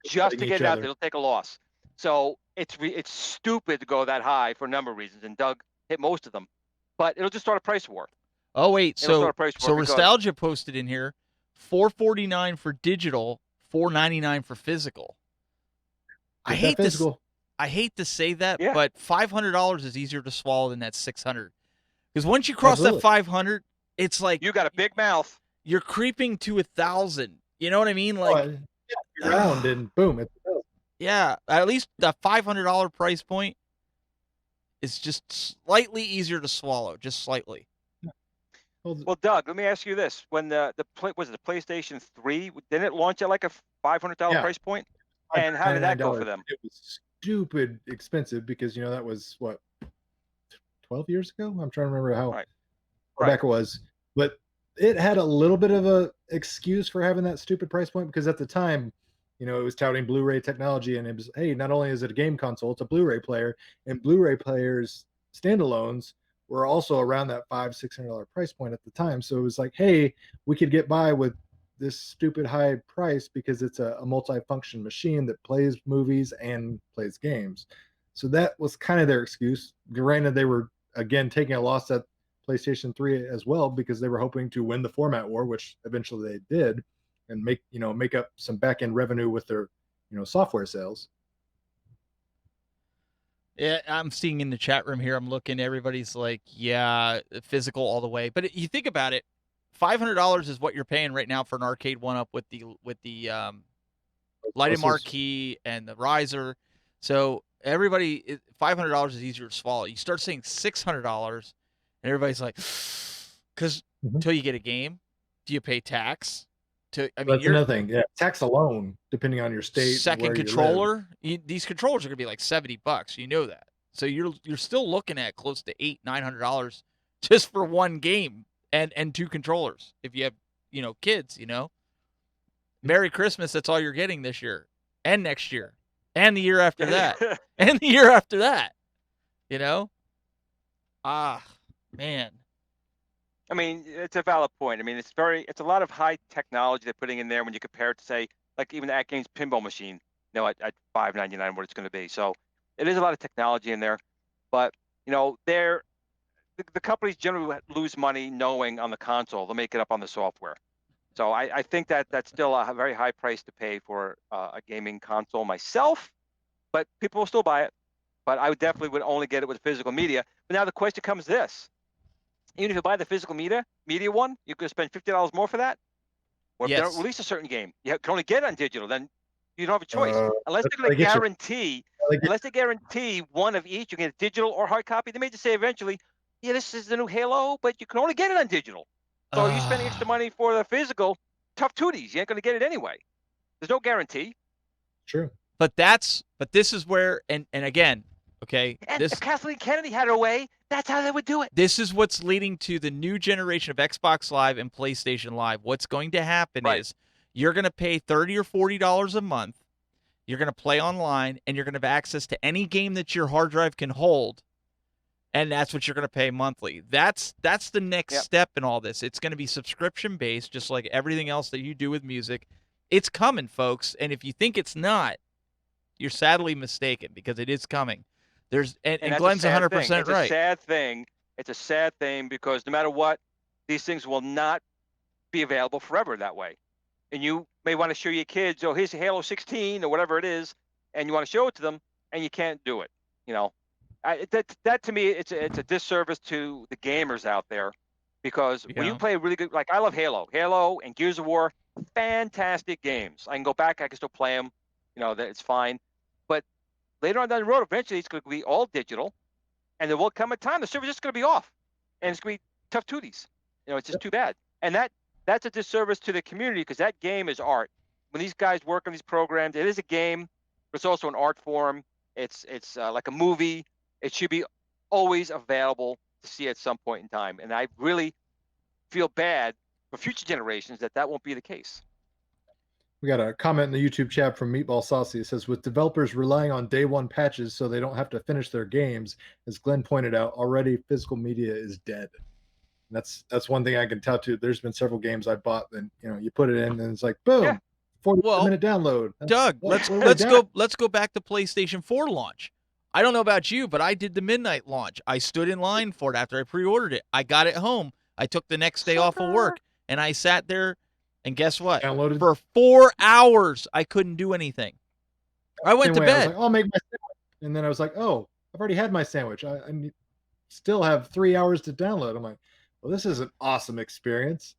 S4: Just to get it out there, they'll take a loss. So it's stupid to go that high for a number of reasons, and Doug hit most of them. But it'll just start a price war.
S2: Oh wait, so Nostalgia posted in here, $449 for digital, $499 for physical. I hate to say that, but $500 is easier to swallow than that $600. Because once you cross that $500, it's like
S4: you got a big mouth.
S2: You're creeping to $1,000. You know what I mean? Like
S3: around and boom, it's
S2: yeah. At least the $500 price point is just slightly easier to swallow, just slightly.
S4: Well, Doug, let me ask you this: when the PlayStation 3, didn't it launch at like a $500 price point? And how did that go for them?
S3: It was stupid expensive because that was what 12 years ago. I'm trying to remember how far back it was, but it had a little bit of a excuse for having that stupid price point, because at the time, it was touting Blu-ray technology, and it was, hey, not only is it a game console, it's a Blu-ray player, and Blu-ray players standalones were also around that $500-$600 price point at the time. So it was like, hey, we could get by with this stupid high price because it's a multi-function machine that plays movies and plays games. So that was kind of their excuse. Granted, they were again taking a loss at PlayStation 3 as well, because they were hoping to win the format war, which eventually they did, and make up some back-end revenue with their software sales.
S2: Yeah, I'm seeing in the chat room here, I'm looking, everybody's like, yeah, physical all the way. But you think about it, $500 is what you're paying right now for an arcade one-up with the lighted marquee and the riser. So everybody, $500 is easier to swallow. You start saying $600, and everybody's like, because until you get a game, do you pay tax?
S3: That's another thing. Yeah, tax alone, depending on your state.
S2: Second controller, these controllers are gonna be like $70. You know that. So you're still looking at close to $800-$900 just for one game and 2 controllers. If you have kids, Merry Christmas. That's all you're getting this year and next year and the year after that and the year after that. Man.
S4: I mean, it's a valid point. I mean, it's a lot of high technology they're putting in there when you compare it to, say, like even the AtGames pinball machine, at $599, what it's going to be. So it is a lot of technology in there, but the companies generally lose money knowing on the console they'll make it up on the software. So I think that's still a very high price to pay for a gaming console myself, but people will still buy it. But I would only get it with physical media. But now the question comes this: even if you buy the physical media one, you could spend $50 more for that. Or if they don't
S2: Yes.
S4: release a certain game, you can only get it on digital. Then you don't have a choice unless
S3: that's
S4: they're going
S3: how
S4: to
S3: they get you.
S4: guarantee.
S3: They get-
S4: Unless they guarantee one of each, you can get digital or hard copy. They may just say eventually, yeah, this is the new Halo, but you can only get it on digital. So you're spending extra money for the physical, tough tooties. You ain't going to get it anyway. There's no guarantee.
S3: True.
S2: But this is where, and again, okay,
S4: And if Kathleen Kennedy had her way, that's how they would do it.
S2: this is what's leading to the new generation of Xbox Live and PlayStation Live. What's going to happen is you're going to pay $30 or $40 a month. You're going to play online, and you're going to have access to any game that your hard drive can hold, and that's what you're going to pay monthly. That's the next step in all this. It's going to be subscription-based, just like everything else that you do with music. It's coming, folks, and if you think it's not, you're sadly mistaken, because it is coming. And Glenn's 100% right.
S4: It's a sad thing. It's a sad thing because no matter what, these things will not be available forever that way. And you may want to show your kids, oh, here's Halo 16 or whatever it is, and you want to show it to them, and you can't do it. You know, that to me, it's a disservice to the gamers out there, because when you play really good, like I love Halo and Gears of War, fantastic games. I can go back, I can still play them. You know, that it's fine. But later on down the road, eventually it's going to be all digital, and there will come a time the server's just going to be off, and it's going to be tough tooties. You know, it's just too bad. And that's a disservice to the community, because that game is art. When these guys work on these programs, it is a game, but it's also an art form. It's like a movie. It should be always available to see at some point in time. And I really feel bad for future generations that won't be the case.
S3: We got a comment in the YouTube chat from Meatball Saucy. It says, with developers relying on day one patches so they don't have to finish their games, as Glenn pointed out, already physical media is dead. And that's one thing I can tell too. There's been several games I bought, and you put it in, and it's like boom, 40-minute download.
S2: Doug, let's go back to PlayStation 4 launch. I don't know about you, but I did the midnight launch. I stood in line for it after I pre-ordered it. I got it home. I took the next day off of work, and I sat there, and guess what?
S3: Downloaded.
S2: For 4 hours, I couldn't do anything. I went to bed.
S3: I was like, I'll make my sandwich. And then I was like, oh, I've already had my sandwich. I still have 3 hours to download. I'm like, well, this is an awesome experience.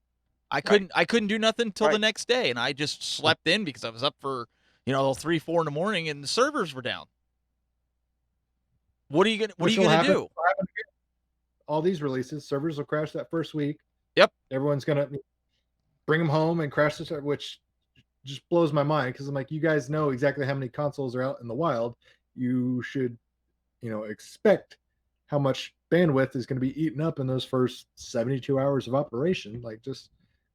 S2: I couldn't do nothing until the next day, and I just slept in because I was up for 3, 4 in the morning, and the servers were down. What are you gonna do?
S3: All these releases, servers will crash that first week.
S2: Yep.
S3: Everyone's gonna bring them home and crash the server, which just blows my mind, because I'm like, you guys know exactly how many consoles are out in the wild. You should, expect how much bandwidth is going to be eaten up in those first 72 hours of operation. Like, just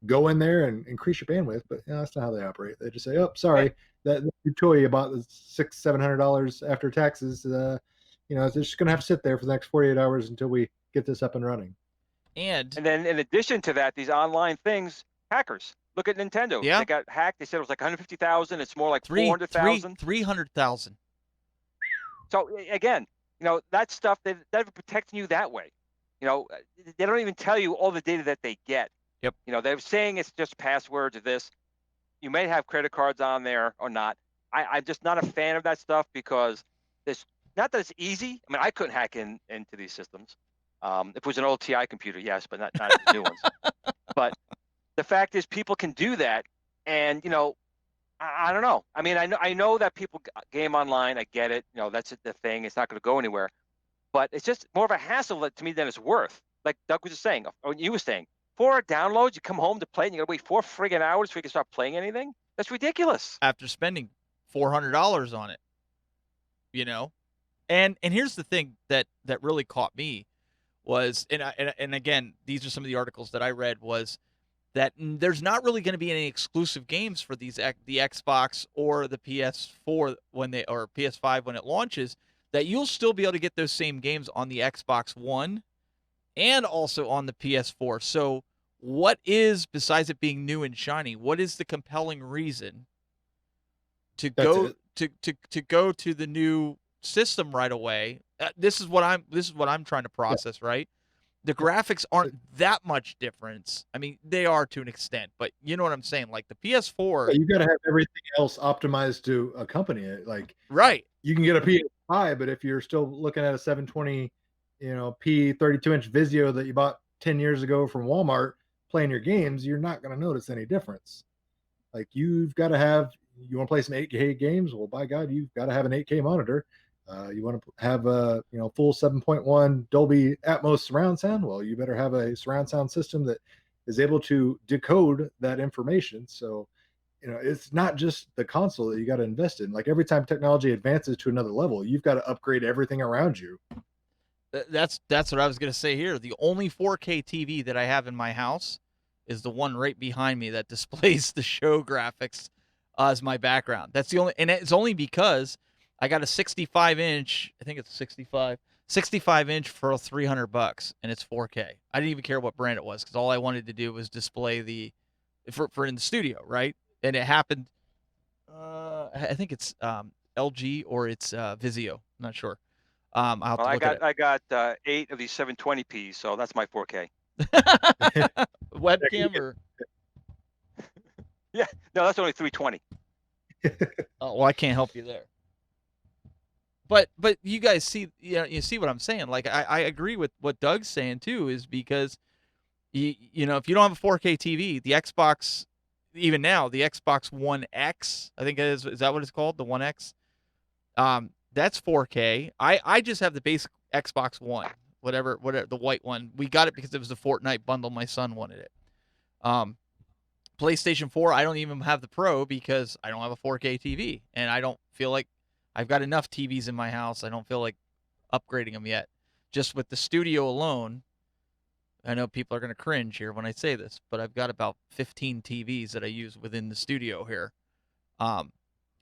S3: go in there and increase your bandwidth. But that's not how they operate. They just say, oh, sorry, that new toy you bought is $600-700 after taxes. It's just going to have to sit there for the next 48 hours until we get this up and running.
S2: And
S4: then in addition to that, these online things, hackers. Look at Nintendo.
S2: Yeah.
S4: They got hacked. They said it was like 150,000. It's more like 400,000.
S2: 300,000.
S4: So again, that stuff, they're protecting you that way. They don't even tell you all the data that they get.
S2: Yep.
S4: They're saying it's just passwords or this. You may have credit cards on there or not. I'm just not a fan of that stuff, because there's not that it's easy. I mean, I couldn't hack into these systems. If it was an old TI computer, yes, but not the new ones. But the fact is, people can do that, and I don't know. I mean, I know that people game online. I get it. That's the thing. It's not going to go anywhere. But it's just more of a hassle to me than it's worth. Like Doug was just saying, or you were saying, 4 downloads, you come home to play, and you got to wait 4 friggin' hours before you can start playing anything. That's ridiculous.
S2: After spending $400 on it, And here's the thing that really caught me was, and again, these are some of the articles that I read, was that there's not really going to be any exclusive games for the Xbox or the PS4 or PS5 when it launches, that you'll still be able to get those same games on the Xbox One and also on the PS4. So what is, besides it being new and shiny, what is the compelling reason to go to the new system right away? This is what I'm trying to process, right? The graphics aren't that much difference. I mean, they are to an extent, but you know what I'm saying? Like the PS4,
S3: you got to have everything else optimized to accompany it. Like,
S2: right?
S3: You can get a high, but if you're still looking at a 720, P 32-inch Vizio that you bought 10 years ago from Walmart playing your games, you're not going to notice any difference. Like you've got to have, you want to play some 8K games? Well, by God, you've got to have an 8K monitor. You want to have a full 7.1 Dolby Atmos surround sound? Well, you better have a surround sound system that is able to decode that information. So, it's not just the console that you got to invest in. Like every time technology advances to another level, you've got to upgrade everything around you.
S2: That's what I was going to say here. The only 4K TV that I have in my house is the one right behind me that displays the show graphics as my background. That's the only, and it's only because I got a 65-inch, I think it's 65-inch for $300, and it's 4K. I didn't even care what brand it was because all I wanted to do was display the, for in the studio, right? And it happened, I think it's LG or it's Vizio. I'm not sure. I'll have to look at it.
S4: I got 8 of these 720p, so that's my 4K.
S2: Webcam or?
S4: Yeah, no, that's only 320.
S2: Oh, well, I can't help you there. But you guys see, you see what I'm saying. Like I agree with what Doug's saying too, is because you know, if you don't have a 4K TV, the Xbox, even now, the Xbox One X, I think is that what it's called, the One X? That's 4K. I just have the basic Xbox One, whatever the white one. We got it because it was the Fortnite bundle. My son wanted it. PlayStation 4, I don't even have the Pro because I don't have a 4K TV, and I don't feel like I've got enough TVs in my house. I don't feel like upgrading them yet. Just with the studio alone, I know people are going to cringe here when I say this, but I've got about 15 TVs that I use within the studio here. And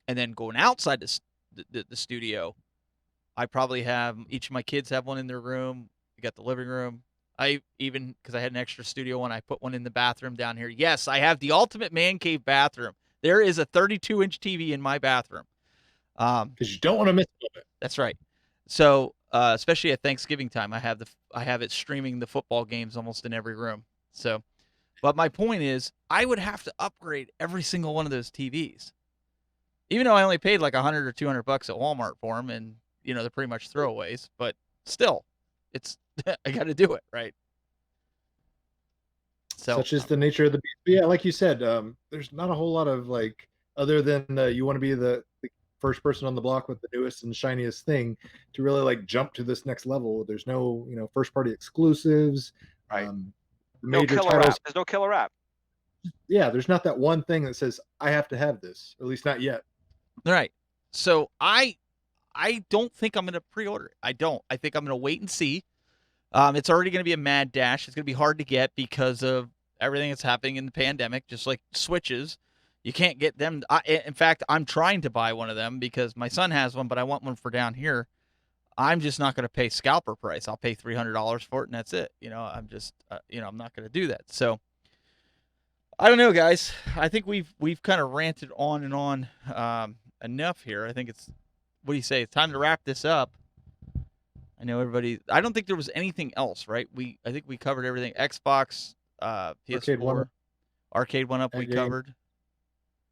S2: then going outside the studio, I probably have, each of my kids have one in their room. We got the living room. I even, because I had an extra studio one, I put one in the bathroom down here. Yes, I have the ultimate man cave bathroom. There is a 32-inch TV in my bathroom.
S3: Because you don't want to miss it.
S2: That's right. So, especially at Thanksgiving time, I have it streaming the football games almost in every room. So, but my point is, I would have to upgrade every single one of those TVs, even though I only paid like $100 or $200 at Walmart for them, and they're pretty much throwaways. But still, it's I got to do it, right? So,
S3: such is the nature of the beast. But yeah, like you said, there's not a whole lot of like, other than you want to be the first person on the block with the newest and shiniest thing to really like jump to this next level. There's no first party exclusives,
S4: right?
S3: No
S4: killer
S3: titles.
S4: app. There's no killer app.
S3: Yeah, there's not that one thing that says I have to have this, or at least not yet.
S2: All right. So I don't think I'm going to pre-order it. I don't. I think I'm going to wait and see. It's already going to be a mad dash. It's going to be hard to get because of everything that's happening in the pandemic, just like Switches. You can't get them. In fact, I'm trying to buy one of them because my son has one, but I want one for down here. I'm just not going to pay scalper price. I'll pay $300 for it, and that's it. I'm just, I'm not going to do that. So I don't know, guys. I think we've kind of ranted on and on enough here. I think it's, what do you say? It's time to wrap this up. I know everybody. I don't think there was anything else, right? I think we covered everything. Xbox, PS4, Arcade One Up. We covered.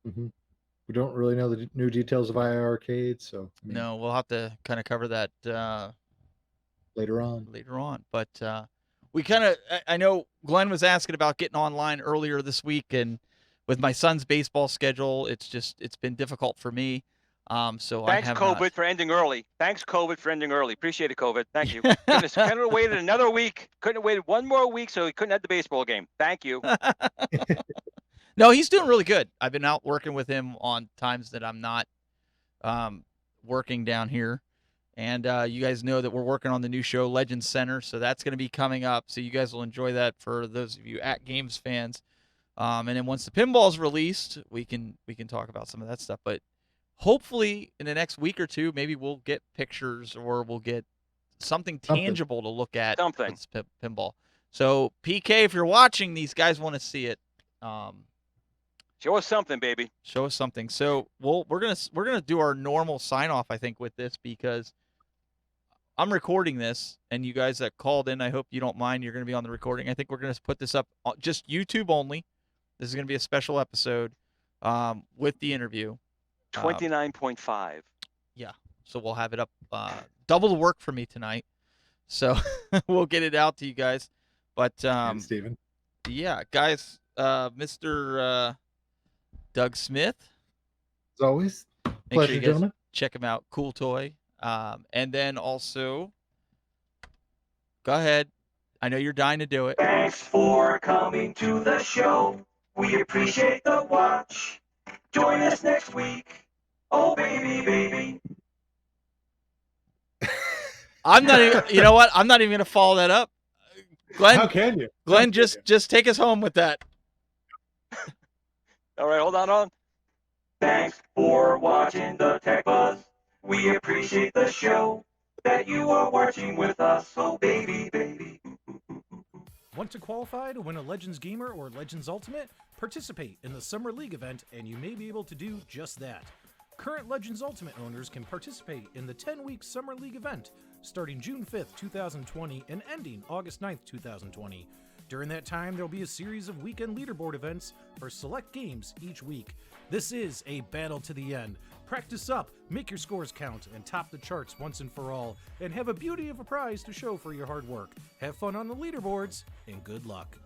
S3: Mm-hmm. We don't really know the new details of IR Arcade, so
S2: no, we'll have to kind of cover that
S3: later on.
S2: But we kind of, I know Glenn was asking about getting online earlier this week, and with my son's baseball schedule, it's been difficult for me. So
S4: thanks, COVID, for ending early. Thanks, COVID, for ending early. Appreciate it, COVID. Thank you. Couldn't have waited another week. Couldn't have waited one more week, so he couldn't have the baseball game. Thank you.
S2: No, he's doing really good. I've been out working with him on times that I'm not working down here. And you guys know that we're working on the new show, Legends Center. So that's going to be coming up. So you guys will enjoy that for those of you AtGames fans. And then once the pinball's released, we can talk about some of that stuff. But hopefully in the next week or two, maybe we'll get pictures or we'll get something tangible to look at.
S4: Something.
S2: Pinball. So PK, if you're watching, these guys want to see it.
S4: Show us something, baby.
S2: Show us something. So we're gonna do our normal sign off, I think, with this because I'm recording this, and you guys that called in, I hope you don't mind. You're gonna be on the recording. I think we're gonna put this up just YouTube only. This is gonna be a special episode with the interview.
S4: 29.5.
S2: Yeah. so we'll have it up. Double the work for me tonight, so we'll get it out to you guys. But
S3: Steven.
S2: yeah, guys, Mr. Doug Smith.
S3: As always,
S2: Make
S3: pleasure,
S2: sure you guys
S3: gentlemen.
S2: check him out. Cool toy. And then also, go ahead. I know you're dying to do it.
S7: Thanks for coming to the show. We appreciate the watch. Join us next week. Oh, baby, baby.
S2: I'm not even, you know what? I'm not even going to follow that up. Glenn,
S3: How can you?
S2: Glenn, just take us home with that.
S4: All right, hold on.
S7: Thanks for watching the Tech Buzz. We appreciate the show that you are watching with us. Oh, baby, baby.
S11: Want to qualify to win a Legends Gamer or Legends Ultimate? Participate in the Summer League event and you may be able to do just that. Current Legends Ultimate owners can participate in the 10-week Summer League event starting June 5th, 2020 and ending August 9th, 2020. During that time, there'll be a series of weekend leaderboard events for select games each week. This is a battle to the end. Practice up, make your scores count, and top the charts once and for all, and have a beauty of a prize to show for your hard work. Have fun on the leaderboards, and good luck.